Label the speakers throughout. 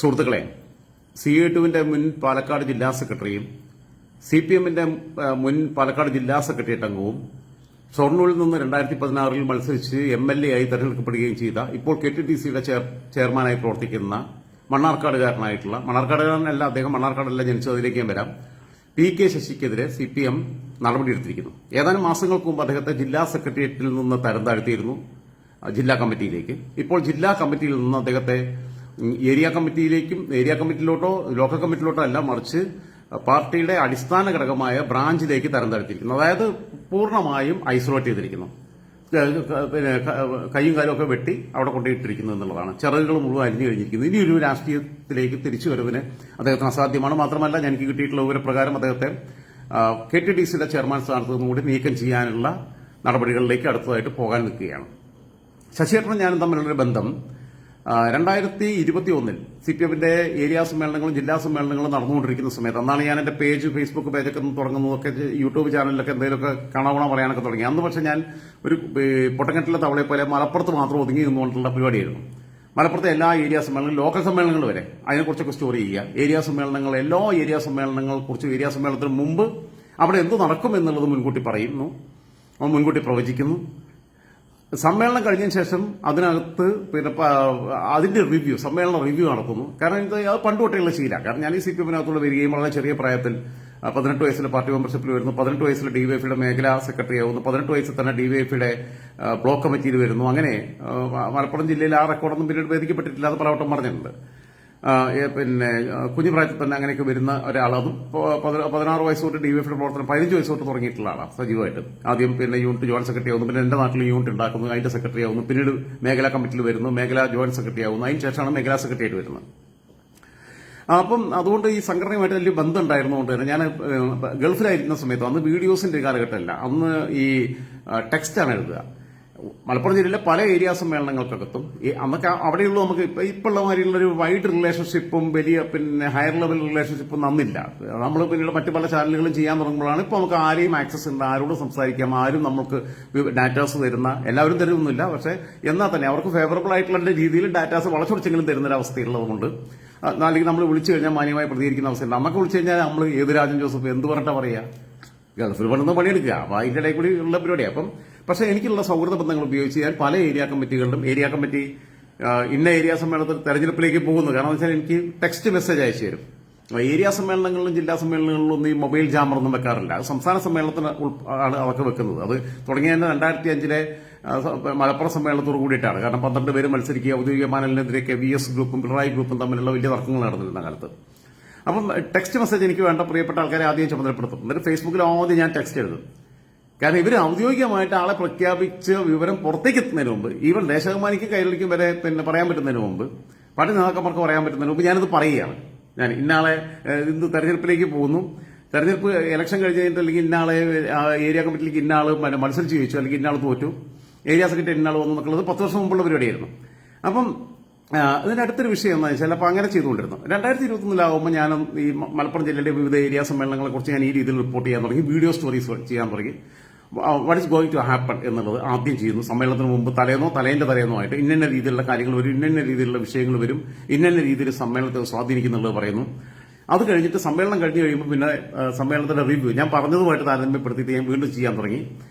Speaker 1: സുഹൃത്തുക്കളെ, CA2-വിന്റെ മുൻ പാലക്കാട് ജില്ലാ സെക്രട്ടറിയും CPM-ന്റെ മുൻ പാലക്കാട് ജില്ലാ സെക്രട്ടേറിയറ്റ് അംഗവും ഷൊർണൂരിൽ നിന്ന് 2016 മത്സരിച്ച് MLA ആയി തെരഞ്ഞെടുക്കപ്പെടുകയും ചെയ്ത ഇപ്പോൾ KTDCയുടെ ചെയർമാനായി പ്രവർത്തിക്കുന്ന മണ്ണാർക്കാടുകാരനല്ല, അദ്ദേഹം മണ്ണാർക്കാടല്ല ജനിച്ചത്, അതിലേക്ക് വരാം. PK ശശിക്കെതിരെ CPM നടപടിയെടുത്തിരിക്കുന്നു. ഏതാനും മാസങ്ങൾക്ക് മുമ്പ് അദ്ദേഹത്തെ ജില്ലാ സെക്രട്ടേറിയറ്റിൽ നിന്ന് തരം താഴ്ത്തിയിരുന്നു ജില്ലാ കമ്മിറ്റിയിലേക്ക്. ഇപ്പോൾ ജില്ലാ കമ്മിറ്റിയിൽ നിന്ന് അദ്ദേഹത്തെ ഏരിയ കമ്മിറ്റിയിലോട്ടോ ലോക്കൽ കമ്മിറ്റിയിലോട്ടോ അല്ല, മറിച്ച് പാർട്ടിയുടെ അടിസ്ഥാന ഘടകമായ ബ്രാഞ്ചിലേക്ക് തരം താഴ്ത്തിയിരിക്കുന്നു. അതായത് പൂർണ്ണമായും ഐസൊലേറ്റ് ചെയ്തിരിക്കുന്നു. പിന്നെ കൈയും കാലും ഒക്കെ വെട്ടി അവിടെ കൊണ്ടുപോയിട്ടിരിക്കുന്നു എന്നുള്ളതാണ്. ചിറകുകൾ മുഴുവൻ അരിഞ്ഞു കഴിഞ്ഞിരിക്കുന്നു. ഇനി ഒരു രാഷ്ട്രീയത്തിലേക്ക് തിരിച്ചു വരവിന് അദ്ദേഹത്തിന് അസാധ്യമാണ്. മാത്രമല്ല, എനിക്ക് കിട്ടിയിട്ടുള്ള വിവരപ്രകാരം അദ്ദേഹത്തെ KTDCയുടെ ചെയർമാൻ സ്ഥാനത്ത് നിന്നുകൂടി നീക്കം ചെയ്യാനുള്ള നടപടികളിലേക്ക് അടുത്തതായിട്ട് പോകാൻ നിൽക്കുകയാണ്. ശശിയേട്ടനും ഞാനും തമ്മിലുള്ളൊരു ബന്ധം 2021 CPM-ന്റെ ഏരിയ സമ്മേളനങ്ങളും ജില്ലാ സമ്മേളനങ്ങളും നടന്നുകൊണ്ടിരിക്കുന്ന സമയത്ത്, അന്നാണ് ഞാൻ എന്റെ ഫേസ്ബുക്ക് പേജൊക്കെ തുടങ്ങുന്നതൊക്കെ, യൂട്യൂബ് ചാനലിലൊക്കെ എന്തെങ്കിലുമൊക്കെ കാണാൻ പറയാനൊക്കെ തുടങ്ങി. അന്ന് പക്ഷെ ഞാൻ ഒരു പൊട്ടക്കെട്ടിലെ തവളയെ പോലെ മലപ്പുറത്ത് മാത്രം ഒതുങ്ങി നിന്നുകൊണ്ടുള്ള പരിപാടിയായിരുന്നു. മലപ്പുറത്തെ എല്ലാ ഏരിയ സമ്മേളനങ്ങളും ലോക്കൽ സമ്മേളനങ്ങൾ വരെ അതിനെക്കുറിച്ചൊക്കെ സ്റ്റോറി ചെയ്യുക. എല്ലാ ഏരിയ സമ്മേളനങ്ങളെ കുറിച്ച് ഏരിയ സമ്മേളനത്തിന് മുമ്പ് അവിടെ എന്ത് നടക്കും എന്നുള്ളത് മുൻകൂട്ടി പറയുന്നു, മുൻകൂട്ടി പ്രവചിക്കുന്നു. സമ്മേളനം കഴിഞ്ഞതിന് ശേഷം അതിനകത്ത് പിന്നെ അതിന്റെ സമ്മേളന റിവ്യൂ നടക്കുന്നു. കാരണം അത് പണ്ട് തൊട്ടേയുള്ള ശീലമാണ്. കാരണം ഞാൻ ഈ CPM-നകത്തുള്ള വരികയും വളരെ ചെറിയ പ്രായത്തിൽ 18 വയസ്സിൽ പാർട്ടി മെമ്പർഷിപ്പിൽ വരുന്നു, 18 വയസ്സിൽ DYFയുടെ മേഖലാ സെക്രട്ടറി ആവുന്നു, 18 വയസ്സിൽ തന്നെ DYFയുടെ ബ്ലോക്ക് കമ്മിറ്റിയിൽ വരുന്നു. അങ്ങനെ മലപ്പുറം ജില്ലയിൽ ആ റെക്കോർഡൊന്നും പിന്നീട് വേദിക്കപ്പെട്ടിട്ടില്ല, അത് പലവട്ടം പറഞ്ഞിട്ടുണ്ട്. പിന്നെ കുഞ്ഞു പ്രായത്തിൽ തന്നെ അങ്ങനെയൊക്കെ വരുന്ന ഒരാൾ, അതും 16 വയസ്സ് തൊട്ട് DYFയുടെ പ്രവർത്തനം 15 വയസ്സ് തൊട്ട് തുടങ്ങിയിട്ടുള്ള ആളാണ് സജീവമായിട്ട്. ആദ്യം പിന്നെ യൂണിറ്റ് ജോയിന്റ് സെക്രട്ടറി ആവുന്നു, പിന്നെ എന്റെ നാട്ടിൽ യൂണിറ്റ് ഉണ്ടാക്കുന്നു, അതിന്റെ സെക്രട്ടറി ആവുന്നു, പിന്നീട് മേഖലാ കമ്മിറ്റിയിൽ വരുന്നു, മേഖലാ ജോയിന്റ് സെക്രട്ടറി ആവുന്നു, അതിന് ശേഷമാണ് മേഖലാ സെക്രട്ടറി ആയിട്ട് വരുന്നത്. അപ്പം അതുകൊണ്ട് ഈ സംഘടനയുമായിട്ട് വലിയ ബന്ധം ഉണ്ടായിരുന്നുകൊണ്ട് തന്നെ ഞാൻ ഗൾഫിലായിരിക്കുന്ന സമയത്ത്, അന്ന് വീഡിയോസിന്റെ കാലഘട്ടമല്ല, അന്ന് ഈ ടെക്സ്റ്റാണ് എഴുതുക. മലപ്പുറം ജില്ലയിലെ പല ഏരിയ സമ്മേളനങ്ങൾക്കകത്തും അന്നൊക്കെ അവിടെയുള്ള നമുക്ക് ഇപ്പോഴുള്ള മാതിരിയുള്ളൊരു വൈഡ് റിലേഷൻഷിപ്പും വലിയ പിന്നെ ഹയർ ലെവൽ റിലേഷൻഷിപ്പും അന്നില്ല. നമ്മൾ പിന്നീട് മറ്റു പല ചാനലുകളും ചെയ്യാൻ തുടങ്ങുമ്പോഴാണ് ഇപ്പോൾ നമുക്ക് ആരെയും ആക്സസ് ഉണ്ട്, ആരോടും സംസാരിക്കാം, ആരും നമുക്ക് ഡാറ്റാസ് തരുന്ന, എല്ലാവരും തരുന്നില്ല, പക്ഷേ എന്നാൽ തന്നെ അവർക്ക് ഫേവറബിൾ ആയിട്ടുള്ള രീതിയിൽ ഡാറ്റാസ് വളച്ചൊടിച്ചെങ്കിലും തരുന്നൊരവസ്ഥയുള്ളതുകൊണ്ട്, അല്ലെങ്കിൽ നമ്മൾ വിളിച്ചു കഴിഞ്ഞാൽ മാന്യമായി പ്രതികരിക്കുന്ന അവസ്ഥയുണ്ട്. നമുക്ക് വിളിച്ചു കഴിഞ്ഞാൽ നമ്മൾ ഏത് രാജൻ ജോസഫ് എന്ത് പറഞ്ഞിട്ടാ പറയുക, ഗൾഫിൽ പണിന്ന് പണിയെടുക്കുക, അപ്പോൾ അതിന്റെ ഇടയിൽ കൂടി ഉള്ള പരിപാടിയാണ്. അപ്പം പക്ഷേ എനിക്കുള്ള സൗഹൃദ ബന്ധങ്ങൾ ഉപയോഗിച്ച് ഞാൻ പല ഏരിയ കമ്മിറ്റികളിലും കമ്മിറ്റി ഇന്ന ഏരിയ സമ്മേളനത്തിൽ തെരഞ്ഞെടുപ്പിലേക്ക് പോകുന്നു. കാരണം വെച്ചാൽ എനിക്ക് ടെക്സ്റ്റ് മെസ്സേജ് അയച്ചു തരും. ഏരിയ സമ്മേളനങ്ങളിലും ജില്ലാ സമ്മേളനങ്ങളിലും ഒന്നും ഈ മൊബൈൽ ജാമറൊന്നും വെക്കാറില്ല. സംസ്ഥാന സമ്മേളനത്തിന് ആണ് അതൊക്കെ വെക്കുന്നത്. അത് തുടങ്ങിയത് 2005 മലപ്പുറം സമ്മേളനത്തോട് കൂടിയിട്ടാണ്. കാരണം 12 പേര് മത്സരിക്കുക, ഔദ്യോഗിക പാനലിനെതിരെ VS ഗ്രൂപ്പും പിണറായി ഗ്രൂപ്പും തമ്മിലുള്ള വലിയ തർക്കങ്ങൾ നടന്നിരുന്ന കാലത്ത്. അപ്പം ടെക്സ്റ്റ് മെസ്സേജ് എനിക്ക് വേണ്ട പ്രിയപ്പെട്ട ആൾക്കാരെ ആദ്യം ചുമതലപ്പെടുത്തും. എന്നിട്ട് ഫേസ്ബുക്കിൽ ആദ്യം ഞാൻ ടെക്സ്റ്റ് എഴുതും. കാരണം ഇവർ ഔദ്യോഗികമായിട്ട് ആളെ പ്രഖ്യാപിച്ച് വിവരം പുറത്തേക്ക് എത്തുന്നതിന് മുമ്പ്, ഈവൻ ദേശാഭിമാനിക്ക് കൈരളിക്കും വരെ പിന്നെ പറയാൻ പറ്റുന്നതിന് മുമ്പ്, പാർട്ടി നേതാക്കന്മാർക്ക് പറയാൻ പറ്റുന്നതിന് മുമ്പ് ഞാനിത് പറയുകയാണ്. ഞാൻ ഇന്നാളെ ഇന്ന് തെരഞ്ഞെടുപ്പിലേക്ക് പോകുന്നു, തെരഞ്ഞെടുപ്പ് ഇലക്ഷൻ കഴിഞ്ഞ് കഴിഞ്ഞിട്ട് അല്ലെങ്കിൽ ഇന്നാളെ ഏരിയ കമ്മിറ്റിയിലേക്ക് ഇന്നാള് മത്സരിച്ച് ചോദിച്ചു, അല്ലെങ്കിൽ ഇന്നാൾ തോറ്റു, ഏരിയ സെക്രട്ടറി ഇന്നാൾ വന്നു എന്നൊക്കെയുള്ളത് 10 വർഷം മുമ്പുള്ള പരിപാടിയായിരുന്നു. അപ്പം ഇതിന്റെ അടുത്തൊരു വിഷയം എന്താ വെച്ചാൽ, അപ്പൊ അങ്ങനെ ചെയ്തുകൊണ്ടിരുന്നു. 2021 ഞാൻ ഈ മലപ്പുറം ജില്ലയിലെ വിവിധ ഏരിയ സമ്മേളനങ്ങളെ കുറിച്ച് ഞാൻ ഈ രീതിയിൽ റിപ്പോർട്ട് ചെയ്യാൻ തുടങ്ങി, വീഡിയോ സ്റ്റോറീസ് ചെയ്യാൻ തുടങ്ങി. What is going to happen എന്നുള്ളത് ആദ്യം ചെയ്യുന്നു. സമ്മേളനത്തിന് മുമ്പ് തലേന്റെ തലേന്നോ ആയിട്ട് ഇന്ന രീതിയിലുള്ള കാര്യങ്ങൾ വരും, ഇന്ന രീതിയിലുള്ള വിഷയങ്ങൾ വരും, ഇന്ന രീതിയിൽ സമ്മേളനത്തെ സ്വാധീനിക്കുന്നുള്ളത് പറയുന്നു. അത് കഴിഞ്ഞിട്ട് സമ്മേളനം കഴിഞ്ഞ് കഴിയുമ്പോൾ പിന്നെ സമ്മേളനത്തിന്റെ റിവ്യൂ ഞാൻ പറഞ്ഞതുമായിട്ട് താരതമ്യപ്പെടുത്തിയിട്ട് ഞാൻ വീണ്ടും ചെയ്യാൻ തുടങ്ങി.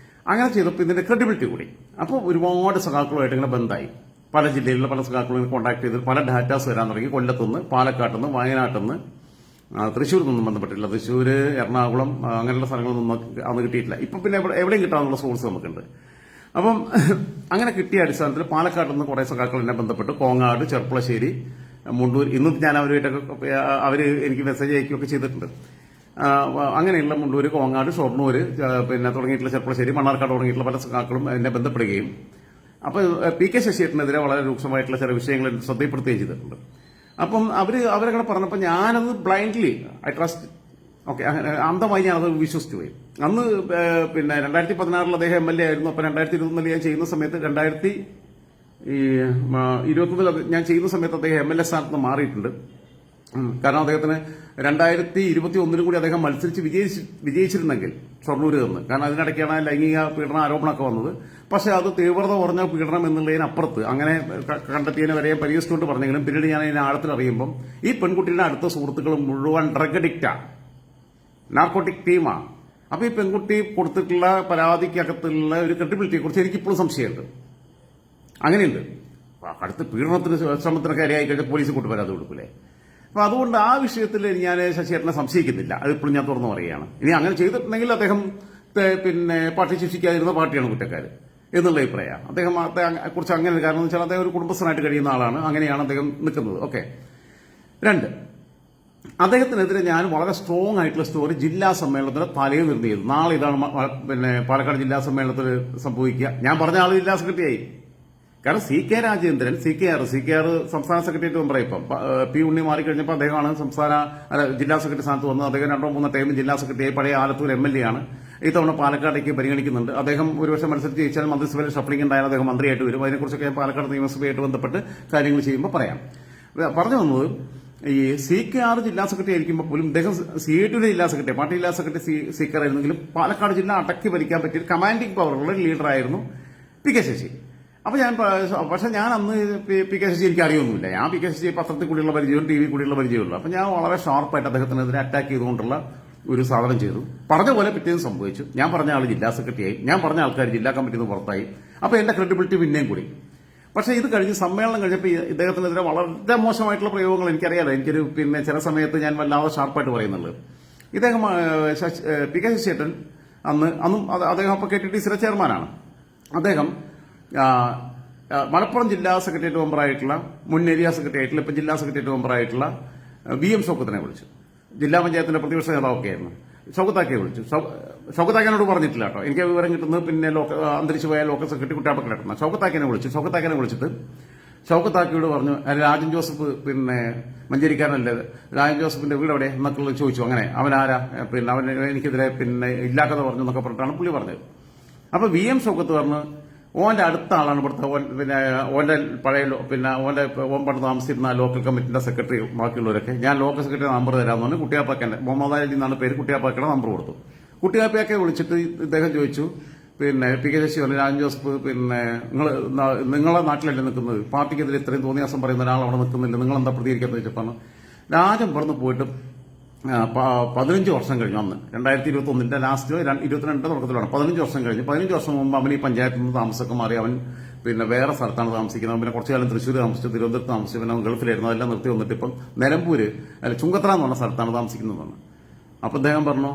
Speaker 1: അങ്ങനെ ചെയ്തപ്പോൾ ഇതിന്റെ ക്രെഡിബിലിറ്റി കൂടി. അപ്പോൾ ഒരുപാട് സഖാക്കളുമായിട്ട് ഇങ്ങനെ ബന്ധമായി. പല ജില്ലയിലുള്ള പല സഖാക്കളും കോൺടാക്ട് ചെയ്ത് പല ഡാറ്റാസ് വരാൻ തുടങ്ങി. കൊല്ലത്തുനിന്ന്, പാലക്കാട്ടുനിന്ന്, വയനാട്ടിൽ തൃശ്ശൂരിൽ നിന്നും ബന്ധപ്പെട്ടില്ല. തൃശ്ശൂർ, എറണാകുളം അങ്ങനെയുള്ള സ്ഥലങ്ങളൊന്നും അന്ന് കിട്ടിയിട്ടില്ല. ഇപ്പൊ പിന്നെ എവിടെയും കിട്ടാനുള്ള സോഴ്സ് നമുക്കുണ്ട്. അപ്പം അങ്ങനെ കിട്ടിയ അടിസ്ഥാനത്തിൽ പാലക്കാട്ടിൽ നിന്ന് കുറെ സഖാക്കൾ എന്നെ ബന്ധപ്പെട്ടു. കോങ്ങാട്, ചെർപ്പളശ്ശേരി, മുണ്ടൂർ, ഇന്നും ഞാൻ അവരുമായിട്ടൊക്കെ അവര് എനിക്ക് മെസ്സേജ് അയക്കുകയൊക്കെ ചെയ്തിട്ടുണ്ട്. അങ്ങനെയുള്ള മുണ്ടൂർ, കോങ്ങാട്, ഷൊർണൂര് പിന്നെ തുടങ്ങിയിട്ടുള്ള ചെർപ്പളശ്ശേരി, മണ്ണാർക്കാട് തുടങ്ങിയിട്ടുള്ള പല സഖാക്കളും എന്നെ ബന്ധപ്പെടുകയും അപ്പൊ PK ശശിയേട്ടനെതിരെ വളരെ രൂക്ഷമായിട്ടുള്ള ചില വിഷയങ്ങൾ ശ്രദ്ധയിൽപ്പെടുത്തുകയും ചെയ്തിട്ടുണ്ട്. അപ്പം അവരങ്ങനെ പറഞ്ഞപ്പോൾ ഞാനത് ബ്ലൈൻഡ്ലി ഐ ട്രസ്റ്റ്, ഓക്കെ, അന്ധമായി ഞാനത് വിശ്വസിച്ചു പോയി. അന്ന് പിന്നെ 2016 അദ്ദേഹം MLA ആയിരുന്നു. അപ്പൊ 2021 ഞാൻ ചെയ്യുന്ന സമയത്ത് 2021 ഞാൻ ചെയ്യുന്ന സമയത്ത് അദ്ദേഹം MLA സ്ഥാനത്ത് നിന്ന് മാറിയിട്ടുണ്ട്. കാരണം അദ്ദേഹത്തിന് 2021 കൂടി അദ്ദേഹം മത്സരിച്ച് വിജയിച്ചിരുന്നെങ്കിൽ ഷൊർണൂര് നിന്ന്, കാരണം അതിനിടയ്ക്കാണ് ലൈംഗിക പീഡന ആരോപണമൊക്കെ വന്നത്. പക്ഷെ അത് തീവ്രത കുറഞ്ഞ പീഡനം എന്നുള്ളതിനപ്പുറത്ത് അങ്ങനെ കണ്ടെത്തിയതിനെ വരെ പരിഹസിച്ചുകൊണ്ട് പറഞ്ഞെങ്കിലും പിന്നീട് ഞാൻ അതിനെ ആഴത്തിൽ അറിയുമ്പം ഈ പെൺകുട്ടിയുടെ അടുത്ത സുഹൃത്തുക്കൾ മുഴുവൻ ഡ്രഗ് അഡിക്റ്റാണ്, നാർക്കോട്ടിക് ടീമാണ്. അപ്പൊ ഈ പെൺകുട്ടി കൊടുത്തിട്ടുള്ള പരാതിക്കകത്തുള്ള ഒരു ക്രെഡിബിലിറ്റിയെ കുറിച്ച് എനിക്കിപ്പോഴും സംശയമുണ്ട്. അങ്ങനെയുണ്ട്. അടുത്ത പീഡനത്തിന് ശ്രമത്തിനൊക്കെ ഇരയായി കഴിഞ്ഞാൽ പോലീസ് കൊണ്ട് പരാതി കൊടുക്കൂലേ? അപ്പൊ അതുകൊണ്ട് ആ വിഷയത്തിൽ ഞാൻ ശശിയേട്ടനെ സംശയിക്കുന്നില്ല. അതിപ്പോഴും ഞാൻ തുറന്നു പറയുകയാണ്. ഇനി അങ്ങനെ ചെയ്തിട്ടുണ്ടെങ്കിൽ അദ്ദേഹം പിന്നെ പാർട്ടി ശിക്ഷിക്കാതിരുന്ന പാർട്ടിയാണ് കുറ്റക്കാർ എന്നുള്ള അഭിപ്രായമാണ്. അദ്ദേഹം കുറിച്ച് അങ്ങനെ, കാരണം വെച്ചാൽ അദ്ദേഹം ഒരു കുടുംബസ്ഥനായിട്ട് കഴിയുന്ന ആളാണ്. അങ്ങനെയാണ് അദ്ദേഹം നിൽക്കുന്നത്. ഓക്കെ. 2, അദ്ദേഹത്തിനെതിരെ ഞാൻ വളരെ സ്ട്രോങ് ആയിട്ടുള്ള സ്റ്റോറി ജില്ലാ സമ്മേളനത്തിന് തലേന്ന് ചെയ്തു. നാളെ ഇതാണ് പിന്നെ പാലക്കാട് ജില്ലാ സമ്മേളനത്തിൽ സംഭവിക്കുക. ഞാൻ പറഞ്ഞ ആൾ ജില്ലാ സെക്രട്ടറിയായി. കാരണം CK രാജേന്ദ്രൻ CKR സംസ്ഥാന സെക്രട്ടേറിയറ്റ് മെമ്പറായി. ഇപ്പം P ഉണ്ണി മാറിക്കഴിഞ്ഞപ്പോൾ അദ്ദേഹമാണ് ജില്ലാ സെക്രട്ടറി സ്ഥാനത്ത് വന്നത്. അദ്ദേഹം 2-3 ടൈം ജില്ലാ സെക്രട്ടറിയായി. പഴയ ആലത്തൂർ MLA ആണ്. ഇത്തവണ പാലക്കാടേക്ക് പരിഗണിക്കുന്നുണ്ട്. അദ്ദേഹം ഒരുപക്ഷെ മത്സരിച്ച് ജയിച്ചാൽ മന്ത്രിസഭയിൽ ഷഫ്ലിംഗ് ഉണ്ടായാൽ അദ്ദേഹം മന്ത്രിയായിട്ട് വരും. അതിനെക്കുറിച്ചൊക്കെ ഞാൻ പാലക്കാട് നിയമസഭയായിട്ട് ബന്ധപ്പെട്ട് കാര്യങ്ങൾ ചെയ്യുമ്പോൾ പറയാം. പറഞ്ഞു വന്നത്, ഈ CKR ജില്ലാ സെക്രട്ടറി ആയിരിക്കുമ്പോൾ പോലും ഇദ്ദേഹം CATയുടെ ജില്ലാ സെക്രട്ടറി, പാർട്ടി ജില്ലാ സെക്രട്ടറി CKR ആയിരുന്നെങ്കിലും പാലക്കാട് ജില്ല അടക്കി ഭരിക്കാൻ പറ്റിയ കമാൻഡിംഗ് പവറുള്ള ലീഡറായിരുന്നു PK ശശി. അപ്പൊ പക്ഷെ ഞാൻ അന്ന് PK ശശി എനിക്ക് അറിയൊന്നുമില്ല. ഞാൻ PK ശശി പത്രത്തിൽ കൂടിയുള്ള പരിചയവും TV കൂടിയുള്ള പരിചയമുള്ളൂ. അപ്പൊ ഞാൻ വളരെ ഷാർപ്പായിട്ട് അദ്ദേഹത്തിനെതിരെ അറ്റാക്ക് ചെയ്തുകൊണ്ടുള്ള ഒരു സാധനം ചെയ്തു. പറഞ്ഞ പോലെ പിറ്റേന്ന് സംഭവിച്ചു. ഞാൻ പറഞ്ഞ ആൾ ജില്ലാ സെക്രട്ടറിയായി. ഞാൻ പറഞ്ഞ ആൾക്കാർ ജില്ലാ കമ്മിറ്റിയിൽ നിന്ന് പുറത്തായി. അപ്പൊ എന്റെ ക്രെഡിബിലിറ്റി പിന്നെയും കൂടി. പക്ഷേ ഇത് കഴിഞ്ഞ് സമ്മേളനം കഴിഞ്ഞപ്പോൾ ഇദ്ദേഹത്തിനെതിരെ വളരെ മോശമായിട്ടുള്ള പ്രയോഗങ്ങൾ എനിക്കറിയാലോ. എനിക്കൊരു ചില സമയത്ത് ഞാൻ വല്ലാതെ ഷാർപ്പായിട്ട് പറയുന്നുള്ളത്. ഇദ്ദേഹം PK ശശിയേട്ടൻ അന്നും അദ്ദേഹം അപ്പോൾ KTTCയുടെ ചെയർമാനാണ്. അദ്ദേഹം മലപ്പുറം ജില്ലാ സെക്രട്ടേറിയറ്റ് മെമ്പറായിട്ടുള്ള, മുൻ ഏരിയ സെക്രട്ടറി ആയിട്ടുള്ള, ഇപ്പം ജില്ലാ സെക്രട്ടേറിയറ്റ് മെമ്പറായിട്ടുള്ള VM ഷൗക്കത്തിനെ വിളിച്ചു. ജില്ലാ പഞ്ചായത്തിന്റെ പ്രതിപക്ഷ നേതാവൊക്കെ ആയിരുന്നു. ഷൗക്കത്താക്കിയെ വിളിച്ചു. ഷൗക്കത്താക്കിനോട് പറഞ്ഞിട്ടില്ല കേട്ടോ. എനിക്ക് വിവരം കിട്ടുന്നത് അന്തരിച്ചു പോയ ലോക്കൽ സെക്രട്ടറി കുട്ടാപ്പക്കിടക്കുന്ന ഷൗക്കത്താക്കിനെ വിളിച്ചിട്ട് ഷൗക്കത്താക്കിയോട് പറഞ്ഞു, രാജൻ ജോസഫ് മഞ്ചേരിക്കാരനല്ലേ, രാജൻ ജോസഫിന്റെ വീട് എവിടെ എന്നൊക്കെ ചോദിച്ചു. അങ്ങനെ അവനാരാ, അവൻ എനിക്കെതിരെ ഇല്ലാക്കഥ പറഞ്ഞു എന്നൊക്കെ പറഞ്ഞിട്ടാണ് പുള്ളി പറഞ്ഞത്. അപ്പൊ VM ഷൗക്കത്ത് പറഞ്ഞു, ഓന്റെ അടുത്ത ആളാണ് ഇവിടുത്തെ ഓന്റെ പഴയ ഓൻ പണ്ട് താമസിച്ചിരുന്ന ലോക്കൽ കമ്മിറ്റിന്റെ സെക്രട്ടറി ബാക്കിയുള്ളവരൊക്കെ. ഞാൻ ലോക്കൽ സെക്രട്ടറി നമ്പർ തരാമെന്ന് പറഞ്ഞ് കുട്ടിയാപ്പാക്കന്റെ മുഹമ്മദ് അലി എന്നാണ് പേര്, കുട്ടിയാപ്പാക്കയുടെ നമ്പർ കൊടുത്തു. കുട്ടിയാപ്പയൊക്കെ വിളിച്ചിട്ട് ഇദ്ദേഹം ചോദിച്ചു, PK ശശി പറഞ്ഞു, രാജൻ ജോസഫ് നിങ്ങളെ നാട്ടിലല്ലേ നിൽക്കുന്നത്, പാർട്ടിക്കെതിരെ ഇത്രയും തോന്നിയാസം പറയുന്ന ഒരാൾ അവിടെ നിൽക്കുന്നില്ല, നിങ്ങൾ എന്താ പ്രതികരിക്കാന്ന് ചോദിച്ചപ്പോൾ രാജൻ പറഞ്ഞു പോയിട്ട് 15 വർഷം കഴിഞ്ഞു. അന്ന് 2021 ലാസ്റ്റ് 22 തുടക്കത്തിലാണ്. 15 വർഷം കഴിഞ്ഞു. 15 വർഷം മുമ്പ് അവൻ ഈ പഞ്ചായത്തിൽ നിന്ന് താമസമൊക്കെ മാറി അവൻ വേറെ സ്ഥലത്താണ് താമസിക്കുന്നത്. പിന്നെ കുറച്ചു കാലം തൃശ്ശൂർ താമസിച്ചു, തിരുവനന്തപുരത്ത് താമസിച്ചു, പിന്നെ ഗൾഫിലായിരുന്നു. അതെല്ലാം നിർത്തി വന്നിട്ട് ഇപ്പം നിലമ്പൂര് ചുങ്കത്തറ എന്ന് പറഞ്ഞ സ്ഥലത്താണ് താമസിക്കുന്നതെന്ന്. അപ്പൊ അദ്ദേഹം പറഞ്ഞു,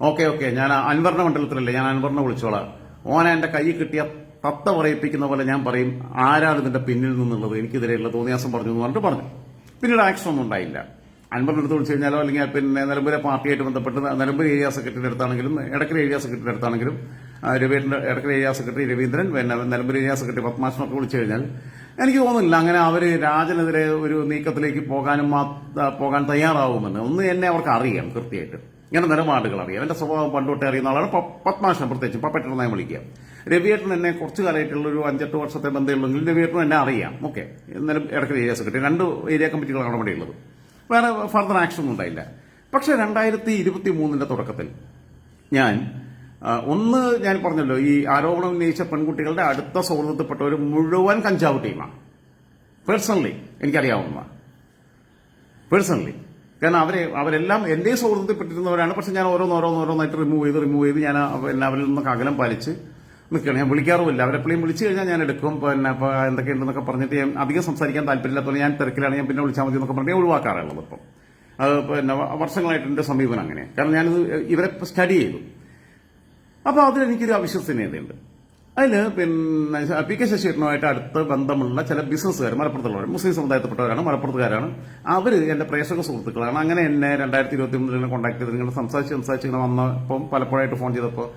Speaker 1: ഓക്കെ ഞാൻ അൻവറിന്റെ മണ്ഡലത്തിലല്ലേ, ഞാൻ അൻവറിനെ വിളിച്ചോളാം. ഓനെ എന്റെ കൈ കിട്ടിയ തത്ത പറയിപ്പിക്കുന്ന പോലെ ഞാൻ പറയും ആരാണ് ഇതിന്റെ പിന്നിൽ നിന്നുള്ളത്, എനിക്കെതിരെയുള്ള തോന്നിയാസം പറഞ്ഞു എന്ന് പറഞ്ഞിട്ട് പറഞ്ഞു. പിന്നീട് ആക്ഷൻ ഒന്നും ഉണ്ടായില്ല. അൻവറിന്റെ അടുത്ത് വിളിച്ചു കഴിഞ്ഞാലോ അല്ലെങ്കിൽ നിലമ്പൂരെ പാർട്ടിയായിട്ട് ബന്ധപ്പെട്ട് നിലമ്പൂർ ഏരിയ സെക്രട്ടറിയുടെ അടുത്താണെങ്കിലും എടക്കര ഏരിയ സെക്രട്ടറിയുടെ അടുത്താണെങ്കിലും Edakkara area secretary Raveendran, Nilambur area secretary പത്മാഷനൊക്കെ വിളിച്ചു കഴിഞ്ഞാൽ എനിക്ക് തോന്നുന്നില്ല അങ്ങനെ അവര് രാജനെതിരെ ഒരു നീക്കത്തിലേക്ക് പോകാൻ തയ്യാറാവുമെന്ന്. ഒന്ന് എന്നെ അവർക്ക് അറിയാം കൃത്യമായിട്ട്, ഇങ്ങനെ നിലപാടുകൾ അറിയാം. എന്റെ സ്വഭാവം പണ്ടോട്ടേ അറിയുന്ന ആളാണ് പത്മാഷൻ, പ്രത്യേകിച്ച് പപ്പേട്ടൻ ഞാൻ വിളിക്കുക. രവിയേട്ടൻ എന്നെ കുറച്ചു കാലമായിട്ടുള്ള ഒരു 5-8 വർഷത്തെ ബന്ധമുള്ളെങ്കിലും രവിയേട്ടൻ എന്നെ അറിയാം. ഓക്കെ, എന്നാലും എടക്കര ഏരിയ സെക്രട്ടറി 2 ഏരിയ കമ്മിറ്റികളാണ് അവിടെ ഉള്ളത്. വേറെ ഫർദർ ആക്ഷൻ ഒന്നും ഉണ്ടായില്ല. പക്ഷെ 2023 തുടക്കത്തിൽ ഞാൻ പറഞ്ഞല്ലോ, ഈ ആരോപണം ഉന്നയിച്ച പെൺകുട്ടികളുടെ അടുത്ത സൗഹൃദത്തിൽപ്പെട്ട ഒരു മുഴുവൻ കഞ്ചാവ് ടീമാണ്. പേഴ്സണലി എനിക്കറിയാവുന്നതാണ്. പേഴ്സണലി, കാരണം അവരെല്ലാം എന്റെ സൗഹൃദത്തിൽപ്പെട്ടിരുന്നവരാണ്. പക്ഷെ ഞാൻ ഓരോന്നായിട്ട് റിമൂവ് ചെയ്ത് ഞാൻ അവരിൽ നിന്നൊക്കെ അകലം പാലിച്ച് നിൽക്കുകയാണ്. ഞാൻ വിളിക്കാറുമില്ല. അവരെപ്പോഴും വിളിച്ചു കഴിഞ്ഞാൽ ഞാൻ എടുക്കും. എന്തൊക്കെയുണ്ടെന്നൊക്കെ പറഞ്ഞിട്ട് ഞാൻ അധികം സംസാരിക്കാൻ താല്പര്യമില്ലാത്തതുകൊണ്ട് ഞാൻ തിരക്കിലാണ്, ഞാൻ പിന്നെ വിളിച്ചാൽ മതി എന്നൊക്കെ പറഞ്ഞ് ഒഴിവാക്കാറുള്ളത്. ഇപ്പം വർഷങ്ങളായിട്ട് എന്റെ സമീപനം അങ്ങനെ. കാരണം ഞാനിത് ഇവരെ സ്റ്റഡി ചെയ്തു. അപ്പൊ അതിലെനിക്കൊരു അവിശ്വസനീയതയുണ്ട്. അതില് PK ശശിയേട്ടനുമായിട്ട് അടുത്ത ബന്ധമുള്ള ചില ബിസിനസ്സുകാർ മലപ്പുറത്തുള്ളവർ, മുസ്ലിം സമുദായത്തിൽപ്പെട്ടവരാണ്, മലപ്പുറത്തുകാരാണ്. അവര് എന്റെ പ്രേക്ഷക സുഹൃത്തുക്കളാണ്. അങ്ങനെ എന്നെ 2023 കോൺടാക്ട് ചെയ്ത് നിങ്ങൾ സംസാരിച്ച് ഇങ്ങനെ വന്നപ്പം പലപ്പോഴായിട്ട് ഫോൺ ചെയ്തപ്പോൾ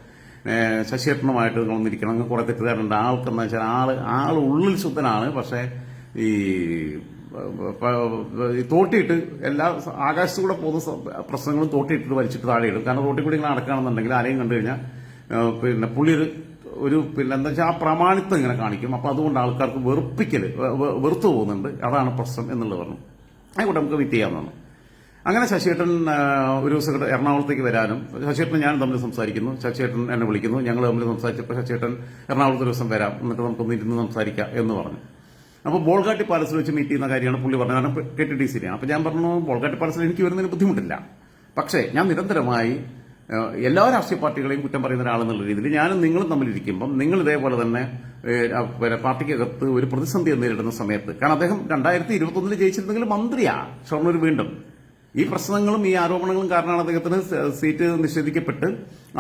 Speaker 1: ശശിയേട്ടനുമായിട്ട് നിങ്ങൾ ഒന്നിരിക്കണം, അങ്ങ് കുറെ തെറ്റുകാരുണ്ട്. ആൾക്കെന്ന് വെച്ചാൽ ആള് ഉള്ളിൽ ശുദ്ധനാണ്. പക്ഷെ ഈ തോട്ടിയിട്ട് എല്ലാ ആകാശത്തുകൂടെ പോകുന്ന പ്രശ്നങ്ങളും തോട്ടിയിട്ടിട്ട് വലിച്ചിട്ട് താഴെയിടും. കാരണം റോട്ടിൽ കൂടി ഇങ്ങനെ നടക്കുകയാണെന്നുണ്ടെങ്കിൽ ആരെയും കണ്ടു കഴിഞ്ഞാൽ പുള്ളി എന്താ വെച്ചാൽ ആ പ്രമാണിത്വം ഇങ്ങനെ കാണിക്കും. അപ്പൊ അതുകൊണ്ട് ആൾക്കാർക്ക് വെറുത്തു പോകുന്നുണ്ട്. അതാണ് പ്രശ്നം എന്നുള്ളത് പറഞ്ഞു. ആയിക്കോട്ടെ, നമുക്ക് മീറ്റ് ചെയ്യാവുന്നതാണ്. അങ്ങനെ ശശിയേട്ടൻ ഒരു ദിവസം എറണാകുളത്തേക്ക് വരാനും ശശിയേട്ടൻ ഞാൻ തമ്മിൽ സംസാരിക്കുന്നു. ശശിയേട്ടൻ എന്നെ വിളിക്കുന്നു. ഞങ്ങൾ തമ്മിൽ സംസാരിച്ചപ്പോൾ ശശിയേട്ടൻ എറണാകുളത്ത് ഒരു ദിവസം വരാം, എന്നിട്ട് നമുക്കൊന്ന് ഇരുന്ന് സംസാരിക്കാം എന്ന് പറഞ്ഞു. അപ്പോൾ ബോൾഗാട്ടി പാലസിൽ വെച്ച് മീറ്റ് ചെയ്യുന്ന കാര്യമാണ് പുള്ളി പറഞ്ഞത്. കാരണം KTDCയിലാണ്. അപ്പോൾ ഞാൻ പറഞ്ഞു ബോൾഗാട്ടി പാലസിൽ എനിക്ക് വരുന്നതിന് ബുദ്ധിമുട്ടില്ല, പക്ഷേ ഞാൻ നിരന്തരമായി എല്ലാ രാഷ്ട്രീയ പാർട്ടികളെയും കുറ്റം പറയുന്ന ഒരാളെന്നുള്ള രീതിയിൽ ഞാനും നിങ്ങളും തമ്മിലിരിക്കുമ്പം നിങ്ങൾ ഇതേപോലെ തന്നെ പാർട്ടിക്കകത്ത് ഒരു പ്രതിസന്ധി നേരിടുന്ന സമയത്ത്, കാരണം അദ്ദേഹം 2021 ജയിച്ചിരുന്നെങ്കിൽ മന്ത്രിയാ ഷൊർണൂർ വീണ്ടും. ഈ പ്രശ്നങ്ങളും ഈ ആരോപണങ്ങളും കാരണമാണ് അദ്ദേഹത്തിന് സീറ്റ് നിഷേധിക്കപ്പെട്ട്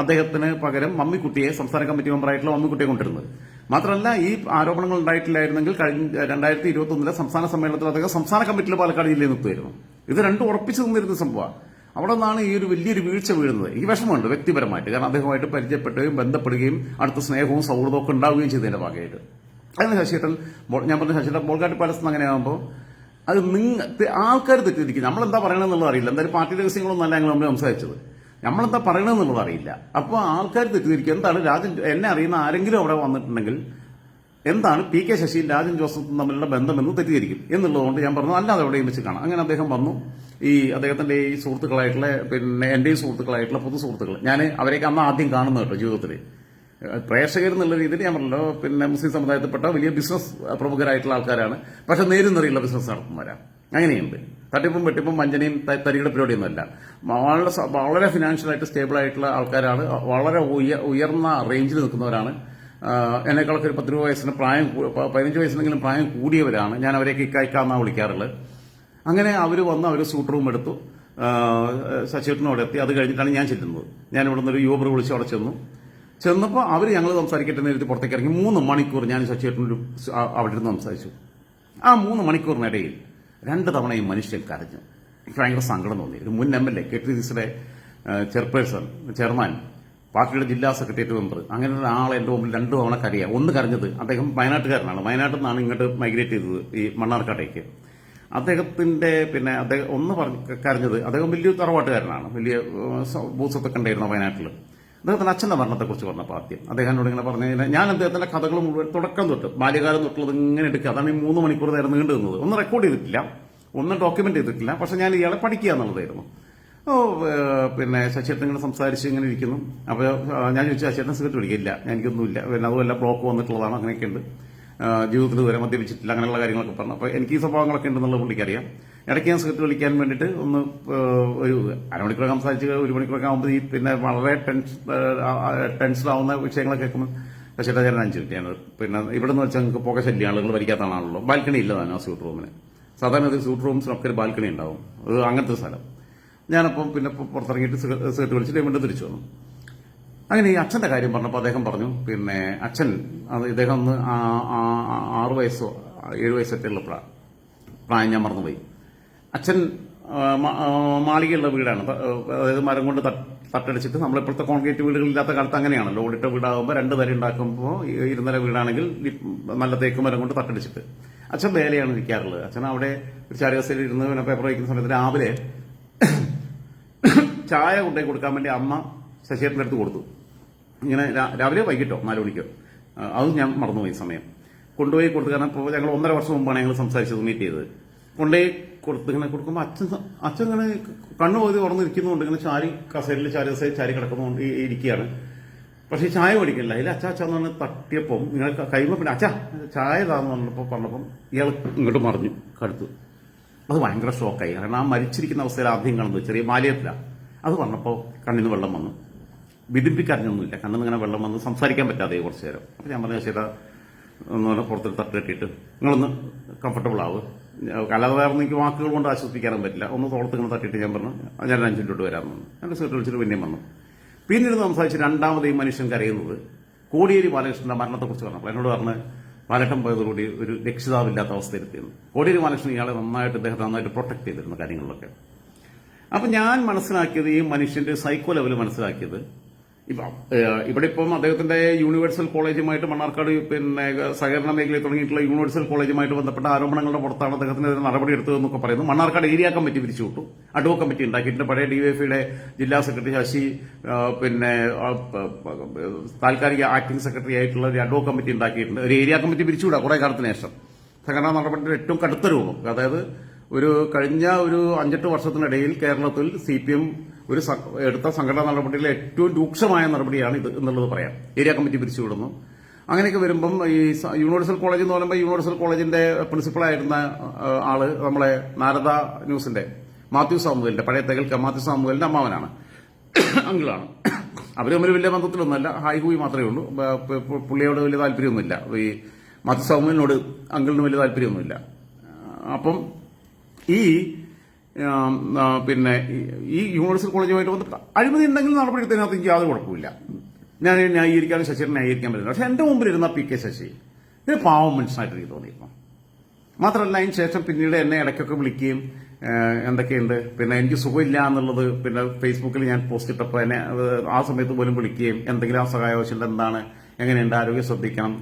Speaker 1: അദ്ദേഹത്തിന് പകരം മമ്മിക്കുട്ടിയെ, സംസ്ഥാന കമ്മിറ്റി മെമ്പറായിട്ടുള്ള മമ്മിക്കുട്ടിയെ കൊണ്ടിരുന്നത്. മാത്രമല്ല, ഈ ആരോപണങ്ങൾ ഉണ്ടായിട്ടില്ലായിരുന്നെങ്കിൽ കഴിഞ്ഞ 2021 സംസ്ഥാന സമ്മേളനത്തിൽ അദ്ദേഹം സംസ്ഥാന കമ്മിറ്റിയിൽ പാലക്കാട് ജില്ലയിൽ നിർത്തുമായിരുന്നു. ഇത് രണ്ടും ഉറപ്പിച്ചു നിന്നിരുന്ന സംഭവമാണ്. അവിടെ നിന്നാണ് ഈ ഒരു വലിയൊരു വീഴ്ച വീഴുന്നത്. ഈ വിഷമമുണ്ട് വ്യക്തിപരമായിട്ട്, കാരണം അദ്ദേഹവുമായിട്ട് പരിചയപ്പെടുകയും ബന്ധപ്പെടുകയും അടുത്ത സ്നേഹവും സൗഹൃദവും ഒക്കെ ഉണ്ടാവുകയും ചെയ്തതിന്റെ ഭാഗമായിട്ട്. അതിന് ശശിയേട്ടൻ, ഞാൻ പറഞ്ഞ ശശിയേട്ടൻ ബോൾഗാട്ടി പാലസ് അങ്ങനെയാകുമ്പോൾ അത് ആൾക്കാർ തെറ്റിദ്ധരിക്കും. നമ്മളെന്താ പറയണമെന്നുള്ളത് അറിയില്ല. എന്തായാലും പാർട്ടി രഹസ്യങ്ങളൊന്നും അല്ല ഞങ്ങൾ നമ്മൾ സംസാരിച്ചത്. നമ്മളെന്താ പറയണമെന്നുള്ളത് അറിയില്ല. അപ്പോൾ ആൾക്കാർ തെറ്റിദ്ധരിക്കും. എന്താണ് എന്നെ അറിയുന്ന ആരെങ്കിലും അവിടെ വന്നിട്ടുണ്ടെങ്കിൽ എന്താണ് PK ശശിയും രാജൻ ജോസഫും തമ്മിലുള്ള ബന്ധമെന്ന് തെറ്റിദ്ധരിക്കും എന്നുള്ളതുകൊണ്ട് ഞാൻ പറഞ്ഞു അല്ലാതെ എവിടെയും വെച്ച് കാണാം. അങ്ങനെ അദ്ദേഹം വന്നു. ഈ അദ്ദേഹത്തിന്റെ ഈ സുഹൃത്തുക്കളായിട്ടുള്ള, പിന്നെ എന്റെയും സുഹൃത്തുക്കളായിട്ടുള്ള പൊതു സുഹൃത്തുക്കൾ, ഞാൻ അവരെയൊക്കെ അന്ന് ആദ്യം കാണുന്നത് കേട്ടോ ജീവിതത്തിൽ. പ്രേക്ഷകർ എന്നുള്ള രീതിയിൽ ഞാൻ പറഞ്ഞല്ലോ, പിന്നെ മുസ്ലിം സമുദായത്തിൽപ്പെട്ട വലിയ ബിസിനസ് പ്രമുഖരായിട്ടുള്ള ആൾക്കാരാണ്. പക്ഷെ നേരിടുന്നറിയുള്ള ബിസിനസ് നടത്തുന്നവരാണ്. അങ്ങനെയുണ്ട്. തട്ടിപ്പും വെട്ടിപ്പും വഞ്ചനയും തരികിട പരിപാടിയൊന്നുമല്ല. വളരെ ഫിനാൻഷ്യലായിട്ട് സ്റ്റേബിൾ ആയിട്ടുള്ള ആൾക്കാരാണ്. വളരെ ഉയർന്ന റേഞ്ചിൽ നിൽക്കുന്നവരാണ്. എന്നെക്കാളൊക്കെ ഒരു 10 വയസ്സിന് പ്രായം, 15 വയസ്സിനെങ്കിലും പ്രായം കൂടിയവരാണ്. ഞാൻ അവരെയൊക്കെ ഇക്കായിക്കാന്നാണ് വിളിക്കാറുള്ളത്. അങ്ങനെ അവർ വന്ന് അവർ സൂട്ട് റൂം എടുത്തു. ശശിയേട്ടനോട് എത്തി. അത് കഴിഞ്ഞിട്ടാണ് ഞാൻ ചെല്ലുന്നത്. ഞാൻ ഇവിടെ നിന്നൊരു യൂബർ വിളിച്ച് അവിടെ ചെന്നപ്പോൾ അവർ ഞങ്ങൾ സംസാരിക്കട്ടെ നേരിട്ട് പുറത്തേക്ക് ഇറങ്ങി 3 മണിക്കൂർ ഞാൻ ശശിയേട്ടനൊരു അവിടെ ഇരുന്ന് സംസാരിച്ചു. ആ 3 മണിക്കൂറിനിടയിൽ 2 തവണ ഈ മനുഷ്യൻ കരഞ്ഞു. എനിക്ക് ഭയങ്കര സങ്കടം തോന്നി. ഒരു മുൻ MLA, KTDCയുടെ ചെയർമാൻ, പാർട്ടിയുടെ ജില്ലാ സെക്രട്ടേറിയറ്റ് മെമ്പർ, അങ്ങനെ ഒരാളെ എൻ്റെ മുമ്പിൽ 2 തവണ കരയുക. ഒന്ന് കരഞ്ഞത്, അദ്ദേഹം വയനാട്ടുകാരനാണ്. വയനാട്ടിൽ നിന്നാണ് ഇങ്ങോട്ട് മൈഗ്രേറ്റ് ചെയ്തത് ഈ മണ്ണാർക്കാട്ടേക്ക്. അദ്ദേഹത്തിന്റെ പിന്നെ അദ്ദേഹം ഒന്ന് കരഞ്ഞത്, അദ്ദേഹം വലിയ തറവാട്ടുകാരനാണ്, വലിയ ഭൂസ്വത്തൊക്കെ ഉണ്ടായിരുന്നു വയനാട്ടിൽ. അദ്ദേഹത്തിന്റെ അച്ഛന്റെ മരണത്തെക്കുറിച്ച് പറഞ്ഞപ്പോൾ ആദ്യം അദ്ദേഹത്തിനോട് ഇങ്ങനെ പറഞ്ഞു കഴിഞ്ഞാൽ ഞാൻ അദ്ദേഹത്തിന്റെ കഥകൾ മുഴുവൻ തുടക്കം തൊട്ട് ബാല്യകാലം തൊട്ടുള്ളത് ഇങ്ങനെ എടുക്കുക. അതാണ് ഈ 3 മണിക്കൂർ നേരം നീണ്ടു നിന്നത്. ഒന്നും റെക്കോർഡ് ചെയ്തിട്ടില്ല, ഒന്നും ഡോക്യുമെന്റ് ചെയ്തിട്ടില്ല. പക്ഷെ ഞാൻ ഇയാളെ പഠിക്കുക എന്നുള്ളതായിരുന്നു. പിന്നെ ശശിയേട്ടൻ ഇങ്ങനെ സംസാരിച്ച് ഇങ്ങനെ ഇരിക്കുന്നു. അപ്പോൾ ഞാൻ ചോദിച്ചു, ശശിയേട്ടൻ സിഗരറ്റ് പിടിക്കില്ല, എനിക്കൊന്നുമില്ല, പിന്നെ അതുമല്ല ബ്ലോക്ക് വന്നിട്ടുള്ളതാണ്, അങ്ങനെയൊക്കെ ഉണ്ട്, ജീവിതത്തിൽ ഇതുവരെ മദ്യപിച്ചിട്ടില്ല, അങ്ങനെയുള്ള കാര്യങ്ങളൊക്കെ പറഞ്ഞു. അപ്പോൾ എനിക്ക് ഈ സ്വഭാവങ്ങളൊക്കെ ഉണ്ടെന്നുള്ള പുള്ളിക്കറിയാം. ഇടയ്ക്ക് ഞാൻ സിഗരറ്റ് വലിക്കാൻ വേണ്ടിയിട്ട് ഒന്ന് ഒരു അരമണിക്കൂറൊക്കെ സംസാരിച്ച് 1 മണിക്കൂറൊക്കെ ആകുമ്പോൾ ഈ പിന്നെ വളരെ ടെൻഷനാവുന്ന വിഷയങ്ങളൊക്കെ കേൾക്കുമ്പോൾ ശശിയേട്ടൻ ഞാൻ 5 മിനിറ്റ് പിന്നെ ഇവിടെ നിന്ന് വെച്ചാൽ നിങ്ങൾക്ക് പുക ശല്യം, ആളുകൾ വലിക്കാത്തതാണല്ലോ. ബാൽക്കണി ഇല്ലതാണ് ആ സ്യൂട്ട് റൂമിന്. സാധാരണ സ്യൂട്ട് റൂംസിനൊക്കെ ഒരു ബാൽക്കണി ഉണ്ടാവും. അത് അങ്ങനത്തെ സ്ഥലം. ഞാനപ്പം പിന്നെ പുറത്തിറങ്ങിയിട്ട് സിഗരറ്റ് വലിച്ചിട്ട് വീണ്ടും തിരിച്ചു വന്നു. അങ്ങനെ ഈ അച്ഛന്റെ കാര്യം പറഞ്ഞപ്പോൾ അദ്ദേഹം പറഞ്ഞു, പിന്നെ അച്ഛൻ ഇദ്ദേഹം ഒന്ന് 6 വയസ്സോ 7 വയസ്സൊക്കെയുള്ള പ്രായം, ഞാൻ മറന്നുപോയി. അച്ഛൻ മാളികയുള്ള വീടാണ്, അതായത് മരം കൊണ്ട് തട്ടടിച്ചിട്ട്, നമ്മളിപ്പോഴത്തെ കോൺക്രീറ്റ് വീടുകളില്ലാത്ത കാലത്ത് അങ്ങനെയാണല്ലോ, ഓടിട്ട വീടാകുമ്പോൾ 2 നില ഉണ്ടാക്കുമ്പോൾ 2 നില വീടാണെങ്കിൽ നല്ല തേക്ക് മരം കൊണ്ട് തട്ടടിച്ചിട്ട് അച്ഛൻ വേലയാണ് ഇരിക്കാറുള്ളത്. അച്ഛൻ അവിടെ ഒരു ചാരികസയിൽ ഇരുന്ന് പിന്നെ പേപ്പർ വയ്ക്കുന്ന സമയത്ത് രാവിലെ ചായ കൊണ്ടുപോയി കൊടുക്കാൻ വേണ്ടി അമ്മ ശശിയേട്ടൻ്റെ അടുത്ത് കൊടുത്തു. ഇങ്ങനെ രാവിലെ വൈകിട്ടോ 4 മണിക്കോ, അതും ഞാൻ മറന്നുപോയി സമയം. കൊണ്ടുപോയി കൊടുത്തു. കാരണം ഇപ്പോൾ ഞങ്ങൾ 1.5 വർഷം മുമ്പാണ് ഞങ്ങൾ സംസാരിച്ചത്, മീറ്റ് ചെയ്തത്. കൊണ്ടുപോയി ഇങ്ങനെ കൊടുക്കുമ്പോൾ അച്ഛൻ ഇങ്ങനെ കണ്ണുപോയി തുറന്നിരിക്കുന്നുണ്ട്. ഇങ്ങനെ കസേരയിൽ ചാരി കിടക്കുന്നുണ്ട്, ഇരിക്കുകയാണ്. പക്ഷേ ഈ ചായ മേടിക്കില്ല. അതിൽ അച്ചാന്ന് പറഞ്ഞ് തട്ടിയപ്പം നിങ്ങൾ കൈമ പിന്നെ ചായ ഇതാന്ന് പറഞ്ഞപ്പം ഇയാൾ ഇങ്ങോട്ട് മറിഞ്ഞു കടുത്തു. അത് ഭയങ്കര ഷോക്കായി. കാരണം ആ മരിച്ചിരിക്കുന്ന അവസ്ഥയിൽ ആദ്യം കാണുന്നത് ചെറിയ മാലിയത്തിലാണ്. അത് പറഞ്ഞപ്പോൾ കണ്ണിന് വെള്ളം വന്നു. വിധിപ്പിക്കറിഞ്ഞൊന്നുമില്ല, കണ്ണിന് ഇങ്ങനെ വെള്ളം വന്ന് സംസാരിക്കാൻ പറ്റാതെ കുറച്ചു നേരം. അപ്പം ഞാൻ പറഞ്ഞ ശരി ഒന്നുപോലെ പുറത്തൊരു തട്ട് കെട്ടിയിട്ട് നിങ്ങളൊന്ന് കംഫർട്ടബിൾ ആവും, അല്ലാതെ വേറെ എനിക്ക് വാക്കുകൾ കൊണ്ട് ആശ്വസിപ്പിക്കാനും പറ്റില്ല. ഒന്ന് തോളത്ത് ഇങ്ങനെ തട്ടിയിട്ട് ഞാൻ പറഞ്ഞു ഞാൻ 5 മിനിറ്റ് വരാമെന്ന് പറഞ്ഞു. എൻ്റെ സീറ്റ് വിളിച്ചിട്ട് പിന്നെയും വന്നു. പിന്നീട് സംസാരിച്ച് രണ്ടാമത് ഈ മനുഷ്യൻ കരയുന്നത് കോടിയേരി ബാലകൃഷ്ണന്റെ മരണത്തെക്കുറിച്ച് പറഞ്ഞപ്പോൾ എന്നോട് പറഞ്ഞ് ബാലട്ടം പോയതോടുകൂടി ഒരു രക്ഷിതാവില്ലാത്ത അവസ്ഥയിലെത്തിയിരുന്നു. കോടിയേരി ബാലകൃഷ്ണൻ ഇയാളെ ഇദ്ദേഹത്തെ നന്നായിട്ട് പ്രൊട്ടക്ട് ചെയ്തിരുന്ന കാര്യങ്ങളിലൊക്കെ. അപ്പൊ ഞാൻ മനസ്സിലാക്കിയത്, ഈ മനുഷ്യന്റെ സൈക്കോ ലെവൽ മനസ്സിലാക്കിയത്, ഇവിടെ ഇപ്പം അദ്ദേഹത്തിന്റെ യൂണിവേഴ്സൽ കോളേജുമായിട്ട് മണ്ണാർക്കാട് പിന്നെ സഹകരണ മേഖലയിൽ തുടങ്ങിയിട്ടുള്ള യൂണിവേഴ്സൽ കോളേജുമായിട്ട് ബന്ധപ്പെട്ട ആരോപണങ്ങളുടെ പുറത്താണ് അദ്ദേഹത്തിനെതിരെ നടപടി എടുത്തതെന്നൊക്കെ പറയുന്നു. മണ്ണാർക്കാട് ഏരിയ കമ്മിറ്റി പിരിച്ചുവിട്ടു, അഡ്വോ കമ്മിറ്റി ഉണ്ടാക്കിയിട്ടുണ്ട്. പഴയ DYFയുടെ ജില്ലാ സെക്രട്ടറി ശശി, പിന്നെ താൽക്കാലിക ആക്ടിംഗ് സെക്രട്ടറി ആയിട്ടുള്ള ഒരു അഡ്വോ കമ്മിറ്റി ഉണ്ടാക്കിയിട്ടുണ്ട്. ഒരു ഏരിയ കമ്മിറ്റി പിരിച്ചുവിടുക കുറെ കാലത്തിന് ശേഷം സംഘടനാ നടപടിയുടെ ഏറ്റവും കടുത്ത രൂപം. അതായത് കഴിഞ്ഞ ഒരു 5-8 വർഷത്തിനിടയിൽ കേരളത്തിൽ CPM എടുത്ത സംഘടനാ നടപടിയിലെ ഏറ്റവും രൂക്ഷമായ നടപടിയാണ് ഇത് എന്നുള്ളത് പറയാം. ഏരിയ കമ്മിറ്റി പിരിച്ചുവിടുന്നു. അങ്ങനെയൊക്കെ വരുമ്പം ഈ യൂണിവേഴ്സൽ കോളേജ് എന്ന് പറയുമ്പോൾ യൂണിവേഴ്സൽ കോളേജിന്റെ പ്രിൻസിപ്പളായിരുന്ന ആള് നമ്മളെ നാരദ ന്യൂസിന്റെ മാത്യു സാമുവലിന്റെ, പഴയ തെകൽക്ക മാത്യു സാമുവലിന്റെ അമ്മാവനാണ്, അങ്കിളാണ്. അവർ തമ്മിൽ വലിയ ബന്ധത്തിലൊന്നുമല്ല, ഹായ് ഹൂയി മാത്രമേ ഉള്ളൂ. പുള്ളിയോട് വലിയ താല്പര്യമൊന്നുമില്ല, ഈ മാത്യു സാമുവലിനോട് അങ്കിളിന് വലിയ താല്പര്യമൊന്നുമില്ല. അപ്പം ഈ യൂണിവേഴ്സൽ കോളേജുമായിട്ട് ബന്ധപ്പെട്ട അഴിമതി ഉണ്ടെങ്കിൽ നടപടി എടുത്തതിനകത്ത് എനിക്ക് യാതൊരു കുഴപ്പമില്ല. ഞാൻ ന്യായീകരിക്കാനും ശശിയെ ന്യായീകരിക്കാൻ പറ്റില്ല. പക്ഷെ എന്റെ മുമ്പിലിരുന്ന PK ശശി ഇത് പാവം മനുഷ്യനായിട്ട് എനിക്ക് തോന്നിയിരുന്നു. മാത്രമല്ല അതിന് ശേഷം പിന്നീട് എന്നെ ഇടയ്ക്കൊക്കെ വിളിക്കുകയും എന്തൊക്കെയുണ്ട്, പിന്നെ എനിക്ക് സുഖമില്ല എന്നുള്ളത് പിന്നെ ഫേസ്ബുക്കിൽ ഞാൻ പോസ്റ്റ് ഇട്ടപ്പോൾ എന്നെ ആ സമയത്ത് പോലും വിളിക്കുകയും എന്തെങ്കിലും ആ സഹായാവശ്യമുണ്ട്, എന്താണ്, എങ്ങനെയുണ്ട്, ആരോഗ്യം ശ്രദ്ധിക്കണം,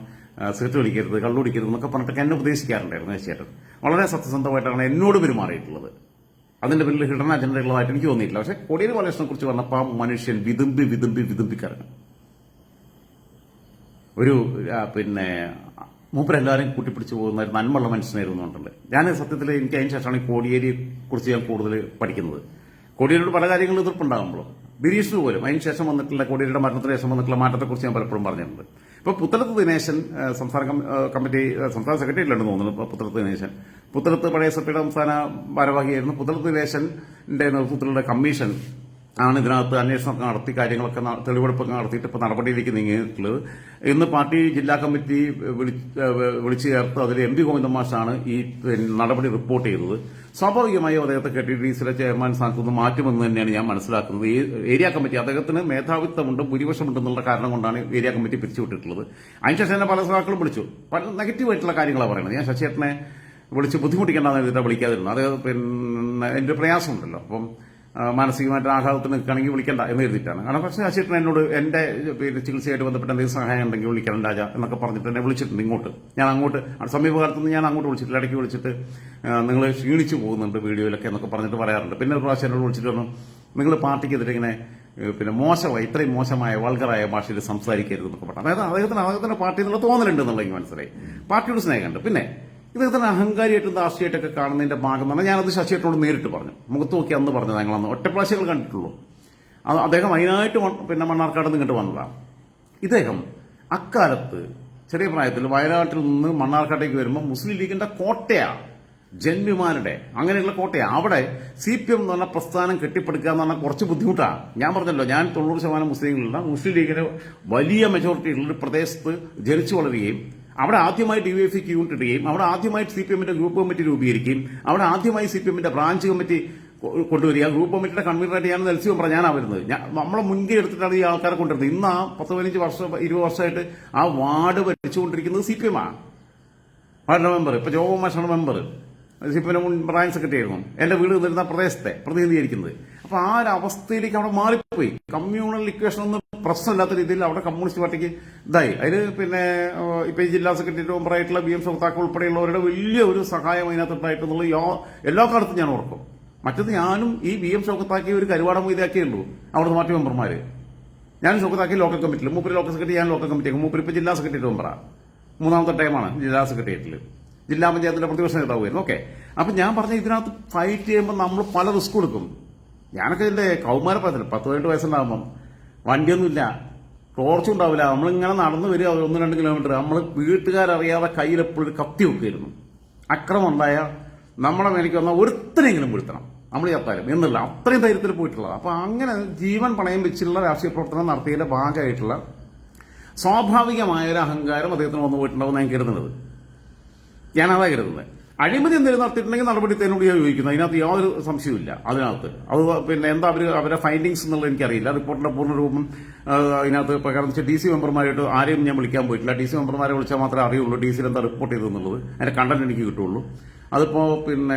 Speaker 1: സിഗരറ്റ് വലിക്കരുത്, കള്ളു കുടിക്കരുത് എന്നൊക്കെ പറഞ്ഞിട്ടൊക്കെ എന്നെ ഉപദേശിക്കാറുണ്ടായിരുന്നു ശശിയേട്ടൻ. വളരെ സത്യസന്ധമായിട്ടാണ് എന്നോട് പെരുമാറിയിട്ടുള്ളത്. അതിന്റെ പിന്നിൽ ഹിഡൻ അജണ്ടയുള്ളതായിട്ട് എനിക്ക് തോന്നിയിട്ടില്ല. പക്ഷെ കോടിയേരി ബാലകൃഷ്ണനെ കുറിച്ച് പറഞ്ഞപ്പോൾ ആ മനുഷ്യൻ വിതുമ്പിക്കാരൻ. ഒരു മൂപ്പരെല്ലാവരും കൂട്ടിപ്പിടിച്ചു പോകുന്ന ഒരു നന്മയുള്ള മനുഷ്യനായിരുന്നുണ്ടല്ലോ. ഞാൻ സത്യത്തിൽ എനിക്ക് അതിന് ശേഷമാണ് ഈ കോടിയേരിയെ കുറിച്ച് ഞാൻ കൂടുതൽ പഠിക്കുന്നത്. കോടിയേരിയോട് പല കാര്യങ്ങളും എതിർപ്പുണ്ടാകുമ്പോൾ ബിരീഷിന് പോലും അതിന് ശേഷം വന്നിട്ടുള്ള, കോടിയേരിയുടെ മരണത്തിന് ശേഷം വന്നിട്ടുള്ള മാറ്റത്തെക്കുറിച്ച് ഞാൻ പലപ്പോഴും പറഞ്ഞിട്ടുണ്ട്. ഇപ്പൊ പുത്തലത്ത് ദിനേശൻ സംസ്ഥാന സെക്രട്ടറി അല്ലെന്ന് തോന്നുന്നു. പുത്തലത്ത് ദിനേശൻ പഴയ SFIയുടെ സംസ്ഥാന ഭാരവാഹിയായിരുന്നു. പുത്തലത്ത് ദിനേശന്റെ നേതൃത്വത്തിലുള്ള കമ്മീഷൻ ആണ് ഇതിനകത്ത് അന്വേഷണം നടത്തി കാര്യങ്ങളൊക്കെ തെളിവെടുപ്പൊക്കെ നടത്തിയിട്ട് ഇപ്പൊ നടപടിയിലേക്ക് നീങ്ങിയിട്ടുള്ളത്. ഇന്ന് പാർട്ടി ജില്ലാ കമ്മിറ്റി വിളിച്ചു ചേർത്ത് അതിൽ MP ഗോവിന്ദൻ മാഷാണ് ഈ നടപടി റിപ്പോർട്ട് ചെയ്തത്. സ്വാഭാവികമായും അദ്ദേഹത്തെ KTDCയിലെ ചെയർമാൻ സ്ഥാനത്ത് നിന്ന് മാറ്റുമെന്ന് തന്നെയാണ് ഞാൻ മനസ്സിലാക്കുന്നത്. ഏരിയ കമ്മിറ്റി അദ്ദേഹത്തിന് മേധാവിത്വമുണ്ട്, ഭൂരിപക്ഷമുണ്ടെന്നുള്ള കാരണം കൊണ്ടാണ് ഏരിയ കമ്മിറ്റി പിരിച്ചുവിട്ടിട്ടുള്ളത്. അതിനുശേഷം തന്നെ പല സഹാക്കളും വിളിച്ചു, പല നെഗറ്റീവായിട്ടുള്ള കാര്യങ്ങളാണ് പറയുന്നത്. ഞാൻ ശശിയേട്ടനെ വിളിച്ച് ബുദ്ധിമുട്ടിക്കേണ്ടെന്ന് എഴുതിയിട്ട് വിളിക്കാതിരുന്നു. അത് എന്റെ പ്രയാസമുണ്ടല്ലോ. അപ്പം മാനസികമായിട്ട് ആഘാതത്തിന് നിൽക്കുകയാണെങ്കിൽ വിളിക്കണ്ട എന്ന് എഴുതിയിട്ടാണ്. കാരണം പക്ഷേ ശശിയേട്ടൻ എന്നോട് എന്റെ ചികിത്സയായിട്ട് ബന്ധപ്പെട്ട എന്തെങ്കിലും സഹായം ഉണ്ടെങ്കിൽ വിളിക്കണം രാജ എന്നൊക്കെ പറഞ്ഞിട്ട് എന്നെ വിളിച്ചിട്ടുണ്ട് ഇങ്ങോട്ട്. ഞാൻ അങ്ങോട്ട് സമീപകാലത്തുനിന്ന് ഞാൻ അങ്ങോട്ട് വിളിച്ചിട്ടില്ല. ഇടയ്ക്ക് വിളിച്ചിട്ട് നിങ്ങൾ ക്ഷീണിച്ചു പോകുന്നുണ്ട് വീഡിയോയിലൊക്കെ എന്നൊക്കെ പറഞ്ഞിട്ട് പറയാറുണ്ട്. പിന്നെ ഒരു പ്രാവശ്യം എന്നോട് വിളിച്ചിട്ട് പറഞ്ഞു, നിങ്ങൾ പാർട്ടിക്കെതിരെ ഇങ്ങനെ ഇത്രയും മോശമായ വൾഗറായ ഭാഷയിൽ സംസാരിക്കരുത് എന്നൊക്കെ പറഞ്ഞു. അതായത് അദ്ദേഹത്തിന്റെ പാർട്ടി എന്നുള്ള തോന്നലുണ്ട് എന്നുള്ള എനിക്ക് മനസ്സിലായി. പാർട്ടിയുടെ സ്നേഹമുണ്ട്. പിന്നെ ഇദ്ദേഹത്തിന് അഹങ്കാരിയായിട്ടും ദാർഷ്ട്യമായിട്ടൊക്കെ കാണുന്നതിന്റെ ഭാഗം എന്ന് പറഞ്ഞാൽ ഞാനത് ശശിയേട്ടനോട് നേരിട്ട് പറഞ്ഞു, മുഖത്ത് നോക്കി അന്ന് പറഞ്ഞത്. ഞങ്ങളന്ന് ഒറ്റ പ്രാവശ്യങ്ങൾ കണ്ടിട്ടുള്ളൂ. അദ്ദേഹം അതിനായിട്ട് മണ്ണാർക്കാട് നിന്നിട്ട് വന്നതാണ്. ഇദ്ദേഹം അക്കാലത്ത് ചെറിയ പ്രായത്തിൽ വയനാട്ടിൽ നിന്ന് മണ്ണാർക്കാട്ടേക്ക് വരുമ്പോൾ മുസ്ലിം ലീഗിന്റെ കോട്ടയാ, ജന്മിമാരുടെ അങ്ങനെയുള്ള കോട്ടയാ. അവിടെ CPM എന്ന് പറഞ്ഞ പ്രസ്ഥാനം കെട്ടിപ്പടുക്കുക എന്ന് പറഞ്ഞാൽ കുറച്ച് ബുദ്ധിമുട്ടാണ്. ഞാൻ പറഞ്ഞല്ലോ, ഞാൻ 90% മുസ്ലിങ്ങളുള്ള മുസ്ലിം ലീഗിന് വലിയ മെജോറിറ്റി ഉള്ള ഒരു പ്രദേശത്ത് ജനിച്ചു വളരുകയും അവിടെ ആദ്യമായി DYFIക്ക് യൂണിറ്റ് ഇടുകയും അവിടെ ആദ്യമായി CPMന്റെ ഗ്രൂപ്പ് കമ്മിറ്റി രൂപീകരിക്കുകയും അവിടെ ആദ്യമായി CPMന്റെ ബ്രാഞ്ച് കമ്മിറ്റി കൊണ്ടുവരിക. ഗ്രൂപ്പ് കമ്മിറ്റിയുടെ കൺവീനറായിട്ട് ഞാൻ LC മെമ്പർ ഞാനാണ് വരുന്നത്. നമ്മളെ മുൻകൈ എടുത്തിട്ടാണ് ഈ ആൾക്കാരെ കൊണ്ടുവരുന്നത്. ഇന്ന് ആ 10-15 വർഷം 20 വർഷമായിട്ട് ആ വാർഡ് ഭരിച്ചുകൊണ്ടിരിക്കുന്നത് CPM ആണ്. വാർഡ് മെമ്പർ ഇപ്പൊ ജോബ് മാഷാണ് മെമ്പർ, CPM മുൻ ബ്രാഞ്ച് സെക്രട്ടറി ആയിരുന്നു. എന്റെ വീട് നിന്നിരുന്ന പ്രദേശത്തെ പ്രതിനിധീകരിക്കുന്നത്. അപ്പൊ ആ ഒരു അവസ്ഥയിലേക്ക് അവിടെ മാറിപ്പോയി. കമ്മ്യൂണൽ ഇക്വേഷൻ ഒന്നും പ്രശ്നമില്ലാത്ത രീതിയിൽ അവിടെ കമ്മ്യൂണിസ്റ്റ് പാർട്ടിക്ക് ഇതായി. അതിന് ഇപ്പൊ ഈ ജില്ലാ സെക്രട്ടറി മെമ്പറായിട്ടുള്ള BM ഷൗക്കത്ത് ഉൾപ്പെടെയുള്ളവരുടെ വലിയ ഒരു സഹായം അതിനകത്തുണ്ടായിട്ടുള്ള എല്ലാ കാലത്തും ഞാൻ ഓർക്കും. മറ്റത് ഞാനും ഈ BM ഷൗക്കത്താക്കി ഒരു കരുവാട മൊയ്താക്കിയേ ഉള്ളൂ അവിടുന്ന് പാർട്ടി മെമ്പർമാര്. ഞാൻ ഷൗക്കത്താക്കി ലോക്കൽ കമ്മിറ്റിയിൽ, മൂപ്പര് ലോക്കൽ സെക്രട്ടറി, ഞാൻ ലോക്കൽ കമ്മിറ്റി, മൂപ്പര് ഇപ്പൊ ജില്ലാ സെക്രട്ടറി മെമ്പറാണ്. 3ാമത്തെ ടൈമാണ് ജില്ലാ സെക്രട്ടേറിയറ്റിൽ. ജില്ലാ പഞ്ചായത്തിന്റെ പ്രതിപക്ഷ നേതാവായിരുന്നു. ഓക്കെ, അപ്പൊ ഞാൻ പറഞ്ഞ ഇതിനകത്ത് ഫൈറ്റ് ചെയ്യുമ്പോൾ നമ്മൾ പല റിസ്ക് കൊടുക്കും. ഞാനൊക്കെ ഇതിന്റെ കൗമാരപ്രായത്തിൽ 10-18 വയസ്സുണ്ടാകുമ്പം വണ്ടിയൊന്നുമില്ല, ടോർച്ചും ഉണ്ടാവില്ല, നമ്മളിങ്ങനെ നടന്നു വരിക 1-2 കിലോമീറ്റർ. നമ്മൾ വീട്ടുകാരറിയാതെ കയ്യിലെപ്പോഴും കത്തി വെക്കായിരുന്നു. അക്രമം ഉണ്ടായ നമ്മളെ മേലേക്ക് വന്നാൽ ഒരുത്തരെങ്കിലും വീഴ്ത്തണം, നമ്മൾ ചത്താലും എന്നുള്ള അത്രയും ധൈര്യത്തിൽ പോയിട്ടുള്ളത്. അപ്പൊ അങ്ങനെ ജീവൻ പണയം വെച്ചിട്ടുള്ള രാഷ്ട്രീയ പ്രവർത്തനം നടത്തിയതിന്റെ ഭാഗമായിട്ടുള്ള സ്വാഭാവികമായ ഒരു അഹങ്കാരം അദ്ദേഹത്തിന് വന്നു പോയിട്ടുണ്ടാവും ഞാൻ കരുതുന്നത്. ഞാനതാ കരുതുന്നത്. അഴിമതി എന്തെങ്കിലും നടത്തിയിട്ടുണ്ടെങ്കിൽ നടപടി തന്നോട് ചോദിക്കുന്നത്, അതിനകത്ത് യാതൊരു സംശയമില്ല. അതിനകത്ത് അത് എന്താ അവരുടെ ഫൈൻഡിങ്സ് എന്നുള്ളത് എനിക്കറിയില്ല. റിപ്പോർട്ടിന്റെ പൂർണ്ണരൂപം അതിനകത്ത് പ്രകാരം DC മെമ്പർമാരായിട്ട് ആരെയും ഞാൻ വിളിക്കാൻ പോയിട്ടില്ല. DC മെമ്പർമാരെ വിളിച്ചാൽ മാത്രമേ അറിയുള്ളൂ DCയിൽ എന്താ റിപ്പോർട്ട് ചെയ്തെന്നുള്ളത്. അതിന്റെ കണ്ടന്റ് എനിക്ക് കിട്ടുള്ളൂ. അതിപ്പോ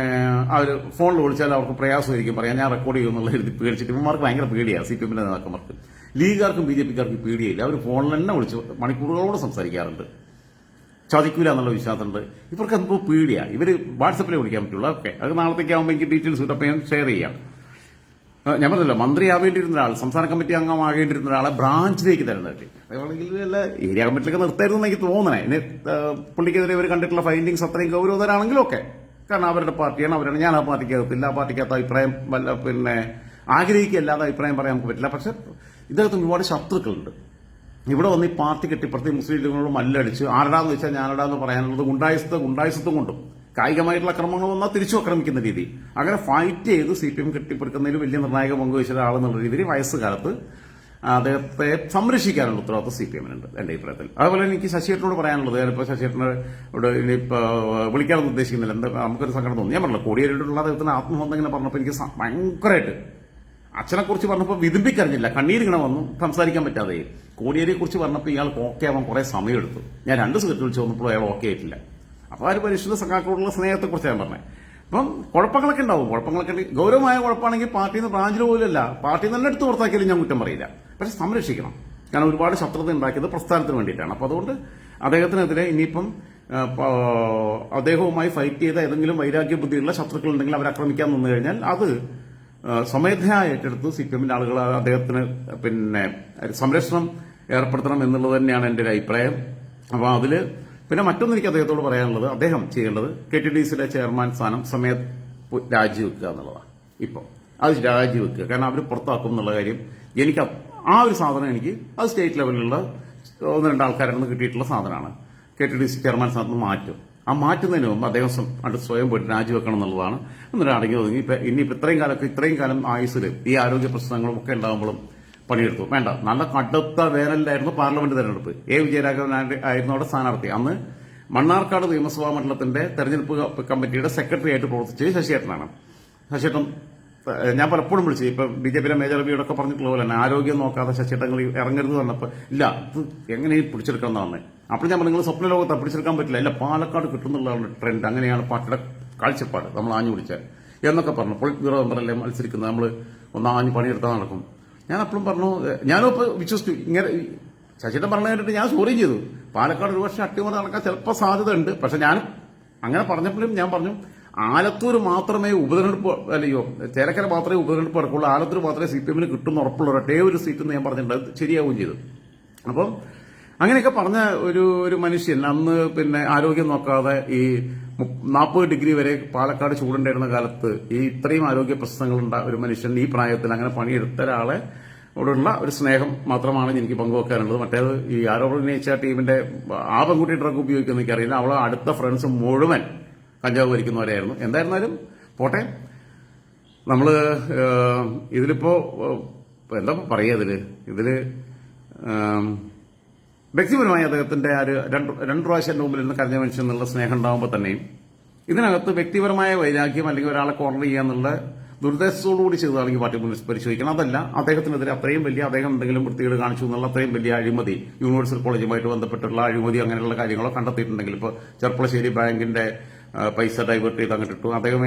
Speaker 1: അവർ ഫോണിൽ വിളിച്ചാൽ അവർക്ക് പ്രയാസമായിരിക്കും പറയാൻ, ഞാൻ റെക്കോർഡ് ചെയ്യുമെന്നുള്ള എഴുതി പേടിച്ചിട്ട് ഇവന്മാർക്ക് ഭയങ്കര പേടിയാണ്. CPMന്റെ നേതാക്കന്മാർക്ക്, ലീഗുകാർക്കും BJPക്കാർക്കും പേടിയില്ല. അവർ ഫോണിൽ തന്നെ വിളിച്ച് മണിക്കൂറുകളോട് സംസാരിക്കാറുണ്ട്. ചതിക്കൂല എന്നുള്ള വിശ്വാസമുണ്ട്. ഇവർക്ക് എന്തോ പേടിയാണ്. ഇവര് വാട്സപ്പിലേ വിളിക്കാൻ പറ്റുള്ളൂ. ഓക്കെ, അത് നാളത്തേക്കാവുമ്പോൾ എനിക്ക് ഡീറ്റെയിൽസ് കിട്ടും, ഞാൻ ഷെയർ ചെയ്യാം. ഞാൻ പറഞ്ഞല്ലോ, മന്ത്രിയാവേണ്ടിയിരുന്ന ഒരാൾ, സംസ്ഥാന കമ്മിറ്റി അംഗമാകേണ്ടിരുന്ന ഒരാളെ ബ്രാഞ്ചിലേക്ക് തരുന്നതായിട്ട് അതേപോലെ ഏരിയ കമ്മിറ്റിയിലൊക്കെ നിർത്തായിരുന്നു എനിക്ക് തോന്നണേ. പുള്ളിക്കെതിരെ ഇവർ കണ്ടിട്ടുള്ള ഫൈൻഡിങ്സ് അത്രയും ഗൗരവതരാണെങ്കിലും ഒക്കെ കാരണം അവരുടെ പാർട്ടിയാണ്, അവരാണ്. ഞാൻ ആ പാർട്ടിക്കകത്തില്ല, ആ പാർട്ടിക്കകത്ത് അഭിപ്രായം ആഗ്രഹിക്കുകയല്ലാതെ അഭിപ്രായം പറയാൻ നമുക്ക് പറ്റില്ല. പക്ഷെ ഇദ്ദേഹത്തിന് ഒരുപാട് ശത്രുക്കളുണ്ട്. ഇവിടെ വന്ന് ഈ പാർട്ടി കെട്ടിപ്പുറത്ത് മുസ്ലിം ലീഗിനോട് മല്ലടിച്ച് ആരടാന്ന് വെച്ചാൽ ഞാനടാന്ന് പറയാനുള്ളത് ഗുണ്ടായുസത്വം കൊണ്ടും കായികമായിട്ടുള്ള അക്രമങ്ങൾ വന്നാൽ തിരിച്ചു ആക്രമിക്കുന്ന രീതി, അങ്ങനെ ഫൈറ്റ് ചെയ്ത് CPM കെട്ടിപ്പടുക്കുന്നതിൽ വലിയ നിർണായക പങ്ക് വഹിച്ച ഒരാളെന്നുള്ള രീതിയിൽ വയസ്സുകാലത്ത് അദ്ദേഹത്തെ സംരക്ഷിക്കാനുള്ള ഉത്തരവാദിത്വം CPM-നുണ്ട് എന്റെ അഭിപ്രായത്തിൽ. അതുപോലെ എനിക്ക് ശശിയേട്ടനോട് പറയാനുള്ളത്, ഞാനിപ്പോൾ ശശിയേട്ടനോട് ഇനിയിപ്പോൾ വിളിക്കാനൊന്നും ഉദ്ദേശിക്കുന്നില്ല. എന്താ നമുക്കൊരു സങ്കടം തോന്നി. ഞാൻ പറഞ്ഞില്ല, കോടിയേരിയോടുള്ള അദ്ദേഹത്തിന് ആത്മബന്ധം ഇങ്ങനെ പറഞ്ഞപ്പോൾ എനിക്ക് ഭയങ്കരമായിട്ട് അച്ഛനെ കുറിച്ച് പറഞ്ഞപ്പോൾ വിതുമ്പിക്കറിഞ്ഞില്ല, കണ്ണീരിങ്ങനെ വന്നു, സംസാരിക്കാൻ പറ്റാതെ. കോടിയേരിയെ കുറിച്ച് പറഞ്ഞപ്പോൾ ഇയാൾ ഓക്കെ ആവാൻ കുറെ സമയമെടുത്തു. ഞാൻ 2 സിഗരറ്റ് വിളിച്ച് വന്നപ്പോൾ അയാൾ ഓക്കെ ആയിട്ടില്ല. അപ്പോൾ ആ ഒരു പരിശുദ്ധ സഖാക്കളോടുള്ള സ്നേഹത്തെക്കുറിച്ച് ഞാൻ പറഞ്ഞത്. അപ്പം കുഴപ്പങ്ങളൊക്കെ ഉണ്ടാവും. കുഴപ്പങ്ങളൊക്കെ ഗൗരവമായ കുഴപ്പമാണെങ്കിൽ പാർട്ടിയിൽ നിന്ന് ബ്രാഞ്ചിൽ പോലല്ല, പാർട്ടിയിൽ നിന്ന് തന്നെ എടുത്ത് പുറത്താക്കിയാലും ഞാൻ കുറ്റം പറയില്ല. പക്ഷെ സംരക്ഷിക്കണം. കാരണം ഒരുപാട് ശത്രുത ഉണ്ടാക്കിയത് പ്രസ്ഥാനത്തിന് വേണ്ടിയിട്ടാണ്. അപ്പോൾ അതുകൊണ്ട് അദ്ദേഹത്തിനെതിരെ ഇനിയിപ്പം അദ്ദേഹവുമായി ഫൈറ്റ് ചെയ്ത ഏതെങ്കിലും വൈരാഗ്യ ബുദ്ധിയുള്ള ശത്രുക്കളുണ്ടെങ്കിൽ അവരെ ആക്രമിക്കാൻ നിന്നു കഴിഞ്ഞാൽ അത് സ്വമേധയാ ഏറ്റെടുത്ത് CPM-ന്റെ ആളുകൾ അദ്ദേഹത്തിന് സംരക്ഷണം ഏർപ്പെടുത്തണം എന്നുള്ളത് തന്നെയാണ് എന്റെ ഒരു അഭിപ്രായം. അപ്പോൾ അതില് പിന്നെ മറ്റൊന്നും എനിക്ക് അദ്ദേഹത്തോട് പറയാനുള്ളത്, അദ്ദേഹം ചെയ്യേണ്ടത് KTDCയുടെ ചെയർമാൻ സ്ഥാനം സമയത്ത് രാജിവെക്കുക എന്നുള്ളതാണ്. ഇപ്പോൾ അത് രാജിവെക്കുക. കാരണം അവർ പുറത്താക്കും എന്നുള്ള കാര്യം എനിക്ക് ആ ഒരു സാധനം എനിക്ക് അത് സ്റ്റേറ്റ് ലെവലിലുള്ള 1-2 ആൾക്കാരിൽ നിന്ന് കിട്ടിയിട്ടുള്ള സാധനമാണ്. KTDC ചെയർമാൻ സ്ഥാനത്ത് മാറ്റും. ആ മാറ്റുന്നതിന് മുമ്പ് അദ്ദേഹം സ്വയം പോയിട്ട് രാജിവെക്കണം എന്നുള്ളതാണ്. എന്നിട്ട് അടങ്ങി ഒതുങ്ങി ഇനിയിപ്പോൾ ഇത്രയും കാലം ആയുസ്സിൽ ഈ ആരോഗ്യ പ്രശ്നങ്ങളും ഒക്കെ ഉണ്ടാകുമ്പോഴും പണിയെടുത്തു. വേണ്ട, നല്ല കടുത്ത വേനലിലായിരുന്നു പാർലമെന്റ് തെരഞ്ഞെടുപ്പ്. വിജയരാഘവൻ ആയിരുന്നു അവിടെ സ്ഥാനാർത്ഥി. അന്ന് മണ്ണാർക്കാട് നിയമസഭാ മണ്ഡലത്തിന്റെ തെരഞ്ഞെടുപ്പ് കമ്മിറ്റിയുടെ സെക്രട്ടറി ആയിട്ട് പ്രവർത്തിച്ചത് ശശിയേട്ടനാണ്. ശശിയേട്ടൻ ഞാൻ പലപ്പോഴും വിളിച്ചു, ഇപ്പൊ BJP-യിലെ മേജർ രവിയോടൊക്കെ പറഞ്ഞിട്ടുള്ള പോലെ തന്നെ ആരോഗ്യം നോക്കാതെ ശശിയേട്ടങ്ങൾ ഇറങ്ങരുത് പറഞ്ഞപ്പോൾ ഇല്ല, ഇത് എങ്ങനെയും പിടിച്ചെടുക്കണം എന്നാണ്. അപ്പോൾ ഞാൻ നിങ്ങൾ സ്വപ്ന ലോകത്ത് പിടിച്ചെടുക്കാൻ പറ്റില്ല, ഇല്ല പാലക്കാട് കിട്ടുന്നുള്ളതാണ് ട്രെൻഡ്, അങ്ങനെയാണ് പാർട്ടിയുടെ കാഴ്ചപ്പാട്, നമ്മൾ ആഞ്ഞു പിടിച്ചാൽ എന്നൊക്കെ പറഞ്ഞു. പൊളിറ്റ് ബ്യൂറോ മെമ്പറല്ലേ മത്സരിക്കുന്നത്, നമ്മൾ ആഞ്ഞു പണിയെടുത്താൽ നടക്കും. ഞാൻ അപ്പോഴും പറഞ്ഞു, ഞാനും ഇപ്പോൾ വിശ്വസിച്ചു. ഇങ്ങനെ ശശിയേട്ടൻ പറഞ്ഞു കേട്ടിട്ട് ഞാൻ ചോദ്യം ചെയ്തു, പാലക്കാട് ഒരു വർഷം അട്ടിമറി നടക്കാൻ ചിലപ്പോൾ സാധ്യത ഉണ്ട്. പക്ഷെ ഞാൻ അങ്ങനെ പറഞ്ഞപ്പോഴും ഞാൻ പറഞ്ഞു, ആലത്തൂർ മാത്രമേ ഉപതെരഞ്ഞെടുപ്പ്, അല്ലയോ ചേലക്കര മാത്രമേ ഉപതെരഞ്ഞെടുപ്പ് നടക്കുള്ളൂ, ആലത്തൂർ മാത്രമേ CPM-ന് കിട്ടുന്ന ഉറപ്പുള്ള ഒരേ ഒരു സീറ്റ് എന്ന് ഞാൻ പറഞ്ഞിട്ടുണ്ട്. അത് ശരിയാവുകയും ചെയ്തു. അപ്പം അങ്ങനെയൊക്കെ പറഞ്ഞ ഒരു മനുഷ്യൻ അന്ന് ആരോഗ്യം നോക്കാതെ ഈ 40 ഡിഗ്രി വരെ പാലക്കാട് ചൂടുണ്ടായിരുന്ന കാലത്ത് ഈ ഇത്രയും ആരോഗ്യ പ്രശ്നങ്ങളുണ്ട ഒരു മനുഷ്യൻ ഈ പ്രായത്തിൽ അങ്ങനെ പണിയെടുത്ത ഒരാളെ ഓടുള്ള ഒരു സ്നേഹം മാത്രമാണ് എനിക്ക് പങ്കുവെക്കാനുള്ളത്. മറ്റേത് ഈ ആരോപണം ഉന്നയിച്ച ടീമിന്റെ ആ പെൺകുട്ടി ഡ്രഗ് ഉപയോഗിക്കുന്ന എനിക്കറിയില്ല. അവളെ അടുത്ത ഫ്രണ്ട്സ് മുഴുവൻ കഞ്ചാവ് ഭരിക്കുന്നവരായിരുന്നു. എന്തായിരുന്നാലും പോട്ടെ. നമ്മള് ഇതിലിപ്പോ എന്താ പറയുക, ഇതില് വ്യക്തിപരമായി അദ്ദേഹത്തിന്റെ രണ്ടു പ്രാവശ്യം മുമ്പിൽ നിന്ന് കരഞ്ഞ മനുഷ്യൻ എന്നുള്ള സ്നേഹം ഉണ്ടാകുമ്പോൾ തന്നെയും ഇതിനകത്ത് വ്യക്തിപരമായ വൈരാഗ്യം അല്ലെങ്കിൽ ഒരാളെ കോർണർ ചെയ്യാന്നുള്ള ദുർദ്ദേശത്തോടുകൂടി ചെയ്തതാണെങ്കിൽ പാർട്ടി പരിശോധിക്കണം. അതല്ല, അദ്ദേഹത്തിനെതിരെ അത്രയും വലിയ അദ്ദേഹം എന്തെങ്കിലും വൃത്തികേട് കാണിച്ചു എന്നുള്ള അത്രയും വലിയ അഴിമതി, യൂണിവേഴ്സൽ കോളേജുമായിട്ട് ബന്ധപ്പെട്ടുള്ള അഴിമതി അങ്ങനെയുള്ള കാര്യങ്ങളോ കണ്ടെത്തിയിട്ടുണ്ടെങ്കിൽ, ഇപ്പോൾ ചെർപ്പളശ്ശേരി ബാങ്കിന്റെ പൈസ ഡൈവേർട്ട് ചെയ്ത് അങ്ങോട്ടിട്ടു. അദ്ദേഹം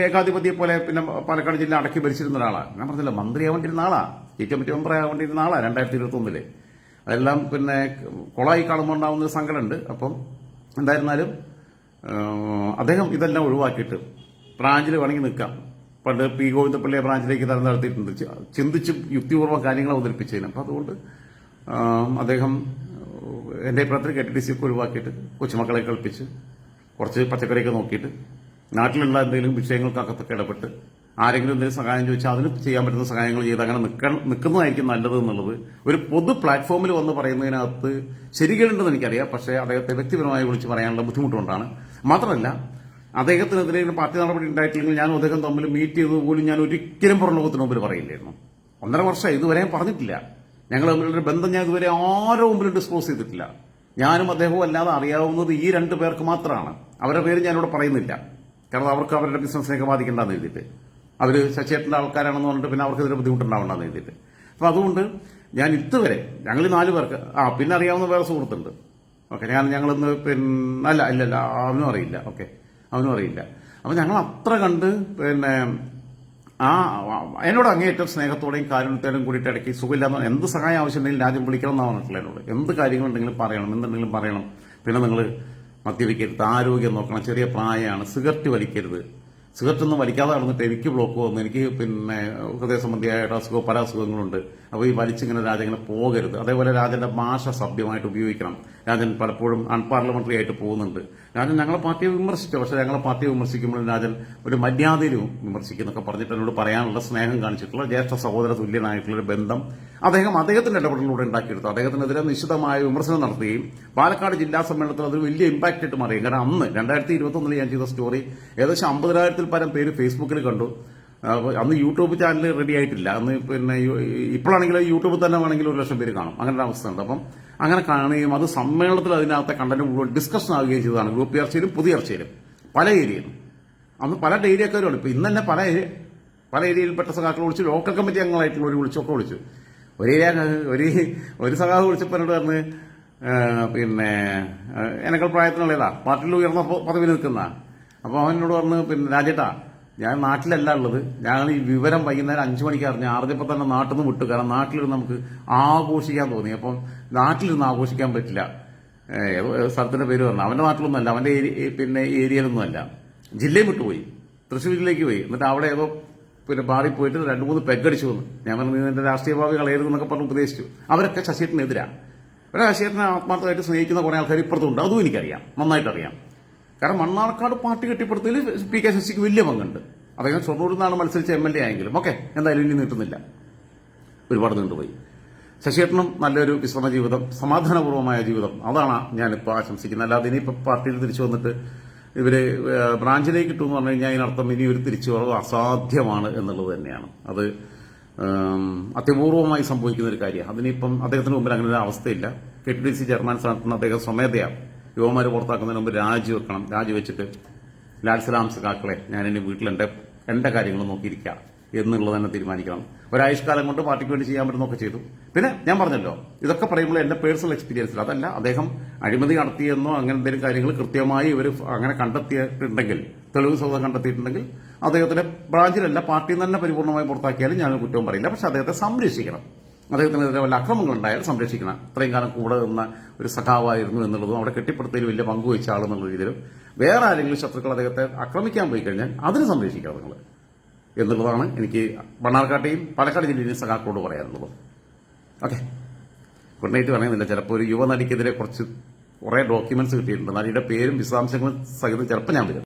Speaker 1: ഏകാധിപതിയെ പോലെ പാലക്കാട് ജില്ല അടക്കി ഭരിച്ചിരുന്ന ഒരാളാണ്. ഞാൻ പറഞ്ഞില്ല, മന്ത്രിയാവേണ്ടിരുന്ന ആളാ, കമ്മിറ്റി മെമ്പർ ആവേണ്ടിയിരുന്ന ആളാ 2021. അതെല്ലാം കൊളായി കാണുമ്പോൾ ഉണ്ടാവുന്ന ഒരു സങ്കടമുണ്ട്. അപ്പം എന്തായിരുന്നാലും അദ്ദേഹം ഇതെല്ലാം ഒഴിവാക്കിയിട്ട് ബ്രാഞ്ചിൽ വേണമെങ്കിൽ നിൽക്കാം. പണ്ട് P. ഗോവിന്ദപ്പള്ളിയെ ബ്രാഞ്ചിലേക്ക് തരം നടത്തിയിട്ടുണ്ട്, ചിന്തിച്ചും യുക്തിപൂർവ്വം കാര്യങ്ങൾ അവതരിപ്പിച്ചതിന്. അപ്പം അതുകൊണ്ട് അദ്ദേഹം എന്റെ അഭിപ്രായത്തിൽ KTDC ഒഴിവാക്കിയിട്ട് കൊച്ചുമക്കളെ കളിപ്പിച്ച് കുറച്ച് പച്ചക്കറിയൊക്കെ നോക്കിയിട്ട് നാട്ടിലുള്ള എന്തെങ്കിലും വിഷയങ്ങൾക്കകത്തൊക്കെ ഇടപെട്ട് ആരെങ്കിലും എന്തെങ്കിലും സഹായം ചോദിച്ചാൽ അതിന് ചെയ്യാൻ പറ്റുന്ന സഹായങ്ങൾ ചെയ്ത് അങ്ങനെ നിൽക്കുന്നതായിരിക്കും നല്ലത് എന്നുള്ളത് ഒരു പൊതു പ്ലാറ്റ്ഫോമിൽ വന്ന് പറയുന്നതിനകത്ത് ശരികളുണ്ടെന്ന് എനിക്കറിയാം. പക്ഷേ അദ്ദേഹത്തെ വ്യക്തിപരമായി വിളിച്ച് പറയാനുള്ള ബുദ്ധിമുട്ടുകൊണ്ടാണ്. മാത്രമല്ല, അദ്ദേഹത്തിനെതിരെ പാർട്ടി നടപടി ഉണ്ടായിട്ടില്ലെങ്കിൽ ഞാനും അദ്ദേഹം തമ്മിൽ മീറ്റ് ചെയ്തത് പോലും ഞാൻ ഒരിക്കലും പുറം ലോകത്തിന് മുമ്പിൽ പറയില്ലായിരുന്നു. 1.5 വർഷം ഇതുവരെ പറഞ്ഞിട്ടില്ല. ഞങ്ങൾ തമ്മിലൊരു ബന്ധം ഞാൻ ഇതുവരെ ആരുടെ മുമ്പിൽ ഡിസ്ക്ലോസ് ചെയ്തിട്ടില്ല. ഞാനും അദ്ദേഹവും അല്ലാതെ അറിയാവുന്നത് ഈ 2 പേർക്ക് മാത്രമാണ്. അവരുടെ പേര് ഞാനിവിടെ പറയുന്നില്ല, കാരണം അവർക്ക് അവരുടെ ബിസിനസ്സിനെയൊക്കെ ബാധിക്കേണ്ടെന്ന് എഴുതിയിട്ട്, അവർ ശശിയേട്ടന്റെ ആൾക്കാരാണെന്ന് പറഞ്ഞിട്ട് പിന്നെ അവർക്കെതിരെ ബുദ്ധിമുട്ടുണ്ടാവണ്ടെന്ന് എഴുതിയിട്ട്. അപ്പൊ അതുകൊണ്ട് ഞാൻ ഇതുവരെ ഞങ്ങൾ 4 പേർക്ക് പിന്നെ അറിയാവുന്ന വേറെ സുഹൃത്തുണ്ട്. ഓക്കെ, ഞങ്ങളിന്ന് ഇല്ല അവനും അറിയില്ല. ഓക്കെ, അവനും അറിയില്ല. അപ്പൊ ഞങ്ങൾ അത്ര കണ്ട് എന്നോട് അങ്ങേയറ്റം സ്നേഹത്തോടെയും കാരുണ്യത്തോടെയും കൂടിയിട്ട് ഇടയ്ക്ക് സുഖമില്ലാന്ന് എന്ത് സഹായം ആവശ്യമുണ്ടെങ്കിലും രാജ്യം വിളിക്കണം എന്നാണ് പറഞ്ഞിട്ടുള്ളത് എന്നോട്. എന്ത് കാര്യങ്ങളുണ്ടെങ്കിലും പറയണം, എന്തുണ്ടെങ്കിലും പറയണം. പിന്നെ നിങ്ങൾ മദ്യപിക്കരുത്, ആരോഗ്യം നോക്കണം, ചെറിയ പ്രായമാണ്, സിഗരറ്റ് വലിക്കരുത്, സിഗരറ്റൊന്നും വലിക്കാതെ നടന്നിട്ട് എനിക്ക് ബ്ലോക്ക് വന്നു, എനിക്ക് പിന്നെ ഹൃദയ സംബന്ധിയായിട്ട് അസുഖം, പല അസുഖങ്ങളുണ്ട്. അപ്പോൾ ഈ വലിച്ചിങ്ങനെ രാജൻ ഇങ്ങനെ പോകരുത്. അതേപോലെ രാജന്റെ ഭാഷ സഭ്യമായിട്ട് ഉപയോഗിക്കണം. രാജൻ പലപ്പോഴും അൺപാർലമെന്ററി ആയിട്ട് പോകുന്നുണ്ട്. രാജൻ ഞങ്ങളെ പാർട്ടിയെ വിമർശിച്ചു, പക്ഷെ ഞങ്ങളെ പാർട്ടിയെ വിമർശിക്കുമ്പോൾ രാജൻ ഒരു മര്യാദയിലും വിമർശിക്കുന്നൊക്കെ പറഞ്ഞിട്ട് എന്നോട് പറയാനുള്ള സ്നേഹം കാണിച്ചിട്ടുള്ള ജ്യേഷ്ഠ സഹോദര തുല്യനായിട്ടുള്ളൊരു ബന്ധം അദ്ദേഹത്തിന്റെ ഇടപെടലിലൂടെ ഉണ്ടാക്കിയെടുത്തു. അദ്ദേഹത്തിനെതിരെ നിശിതമായ വിമർശനം നടത്തുകയും പാലക്കാട് ജില്ലാ സമ്മേളനത്തിൽ അതൊരു വലിയ ഇമ്പാക്റ്റ് ആയിട്ട് മാറി. കാരണം അന്ന് 2021 ഞാൻ ചെയ്ത സ്റ്റോറി ഏകദേശം 50,000-ൽ പരം പേര് ഫേസ്ബുക്കിൽ കണ്ടു. അന്ന് യൂട്യൂബ് ചാനൽ റെഡി ആയിട്ടില്ല. അന്ന് പിന്നെ ഇപ്പോഴാണെങ്കിൽ യൂട്യൂബിൽ തന്നെ വേണമെങ്കിൽ 1,00,000 പേര് കാണും. അങ്ങനെ ഒരു അവസ്ഥയുണ്ട്. അപ്പം അങ്ങനെ കാണുകയും അത് സമ്മേളനത്തിൽ അതിനകത്തെ കണ്ടന്റ് മുഴുവൻ ഡിസ്കഷൻ ആവുകയും ചെയ്തതാണ്. ഗ്രൂപ്പ് ചർച്ചയിലും പുതിയ ചർച്ചയിലും പല ഏരിയയിലും. അന്ന് പല ഏരിയക്കാരും ഇപ്പൊ ഇന്ന് തന്നെ പല ഏരിയയിൽപ്പെട്ട സഖാക്കൾ വിളിച്ചു, ലോക്കൽ കമ്മിറ്റി അംഗങ്ങളായിട്ടുള്ളവർ വിളിച്ചൊക്കെ വിളിച്ചു. ഒരു സഖാവ് വിളിച്ചപ്പോൾ എന്നോട് പറഞ്ഞ് പിന്നെ എനക്കൾ പ്രായത്തിനുള്ളതാ, പാർട്ടിയിൽ ഉയർന്ന പദവി നിൽക്കുന്ന. അപ്പോൾ അവനോട് പറഞ്ഞ് പിന്നെ രാജേട്ടാ, ഞാൻ നാട്ടിലല്ല ഉള്ളത്, ഞങ്ങൾ ഈ വിവരം വൈകുന്നേരം 5 മണിക്ക് അറിഞ്ഞപ്പോൾ തന്നെ നാട്ടിൽ നിന്ന് വിട്ടു. കാരണം നാട്ടിലിരുന്ന് നമുക്ക് ആഘോഷിക്കാൻ തോന്നി. അപ്പം നാട്ടിലിരുന്ന് ആഘോഷിക്കാൻ പറ്റില്ല. സ്ഥലത്തിന്റെ പേര് പറഞ്ഞു. അവന്റെ നാട്ടിലൊന്നുമല്ല, അവന്റെ പിന്നെ ഏരിയയിലൊന്നുമല്ല, ജില്ലയും വിട്ടുപോയി, തൃശ്ശൂർ ജില്ലയ്ക്ക് പോയി. എന്നിട്ട് അവിടെ ഏതോ പിന്നെ ബാറിൽ പോയിട്ട് 2-3 പെഗടിച്ചു വന്നു. ഞാൻ പറഞ്ഞു, നിന്റെ രാഷ്ട്രീയ ഭാവി കളയരുതെന്നൊക്കെ പറഞ്ഞ് ഉപദേശിച്ചു. അവരൊക്കെ ശശിയേട്ടനെതിരാണ്. പക്ഷേ ശശിയേട്ടനെ ആത്മാർത്ഥമായിട്ട് സ്നേഹിക്കുന്ന കുറെ ആൾക്കാർ ഇപ്പുറത്തുണ്ട്. അതും എനിക്കറിയാം, നന്നായിട്ടറിയാം. കാരണം മണ്ണാർക്കാട് പാർട്ടി കെട്ടിപ്പടുത്തതിൽ പി കെ ശശിക്ക് വലിയ പങ്കുണ്ട്. അദ്ദേഹം ഷൊർണൂരിൽ നിന്നാണ് മത്സരിച്ച MLA ആയെങ്കിലും ഓക്കെ, എന്തായാലും ഇനി നീട്ടുന്നില്ല, ഒരുപാട് നീണ്ടുപോയി. ശശിയേട്ടനും നല്ലൊരു വിശ്രമ ജീവിതം, സമാധാനപൂർവ്വമായ ജീവിതം, അതാണ് ഞാനിപ്പോൾ ആശംസിക്കുന്നത്. അല്ലാതെ ഇനിയിപ്പോൾ പാർട്ടിയിൽ തിരിച്ചു വന്നിട്ട് ഇവര് ബ്രാഞ്ചിലേക്ക് കിട്ടുമെന്ന് പറഞ്ഞു കഴിഞ്ഞാൽ അതിനർത്ഥം ഇനി ഒരു തിരിച്ചുവരവ് അസാധ്യമാണ് എന്നുള്ളത് തന്നെയാണ്. അത് അത്യപൂർവമായി സംഭവിക്കുന്ന ഒരു കാര്യമാണ്. അതിനിപ്പം അദ്ദേഹത്തിന് മുമ്പിൽ അങ്ങനെ ഒരു അവസ്ഥയില്ല. KTDC ചെയർമാൻ സ്ഥാനത്ത് അദ്ദേഹം സ്വമേധയാണ് യുവമാര് പുറത്താക്കുന്നതിന് മുമ്പ് രാജിവെക്കണം. രാജിവെച്ചിട്ട് ലാൽസലാം സഖാക്കളെ, ഞാൻ ഇനി വീട്ടിൽ എന്റെ കാര്യങ്ങൾ നോക്കിയിരിക്കാം എന്നുള്ളത് തന്നെ തീരുമാനിക്കണം. ഒരായുഷ്കാലം കൊണ്ട് പാർട്ടിക്ക് വേണ്ടി ചെയ്യാൻ പറ്റുന്നൊക്കെ ചെയ്തു. പിന്നെ ഞാൻ പറഞ്ഞല്ലോ, ഇതൊക്കെ പറയുമ്പോൾ എന്റെ പേഴ്സണൽ എക്സ്പീരിയൻസിൽ, അതല്ല അദ്ദേഹം അഴിമതി നടത്തിയെന്നോ അങ്ങനെ എന്തെങ്കിലും കാര്യങ്ങൾ കൃത്യമായി ഇവർ അങ്ങനെ കണ്ടെത്തിയിട്ടുണ്ടെങ്കിൽ, തെളിവ് സൗകര്യം കണ്ടെത്തിയിട്ടുണ്ടെങ്കിൽ അദ്ദേഹത്തിന്റെ ബ്രാഞ്ചിലല്ല പാർട്ടിയിൽ നിന്ന് തന്നെ പരിപൂർണമായി പുറത്താക്കിയാലും ഞാൻ കുറ്റവും പറയില്ല. പക്ഷെ അദ്ദേഹത്തെ സംരക്ഷിക്കണം. അദ്ദേഹത്തിനെതിരെ വല്ല അക്രമങ്ങൾ ഉണ്ടായാൽ സംരക്ഷിക്കണം. ഇത്രയും കാലം കൂടെ നിന്ന ഒരു സഖാവായിരുന്നു എന്നുള്ളതും അവിടെ കെട്ടിപ്പടുത്തതിൽ വലിയ പങ്കുവഹിച്ച ആളെന്നുള്ള രീതിയിലും വേറെ ആരെങ്കിലും ശത്രുക്കൾ അദ്ദേഹത്തെ ആക്രമിക്കാൻ പോയി കഴിഞ്ഞാൽ അതിന് സംരക്ഷിക്കണം നിങ്ങൾ എന്നുള്ളതാണ് എനിക്ക് മണ്ണാർക്കാട്ടെയും പാലക്കാട് ജില്ലയിലെയും സഖാക്കളോട് പറയാനുള്ളത്. ഓക്കെ, ഗുഡ് നൈറ്റ് പറയുന്നില്ല. ചിലപ്പോൾ ഒരു യുവനടിക്കെതിരെ കുറേ ഡോക്യുമെന്റ്സ് കിട്ടിയിട്ടുണ്ട്. നടിയുടെ പേരും വിശദാംശങ്ങളും സഹിതം ചിലപ്പോൾ ഞാൻ വരും.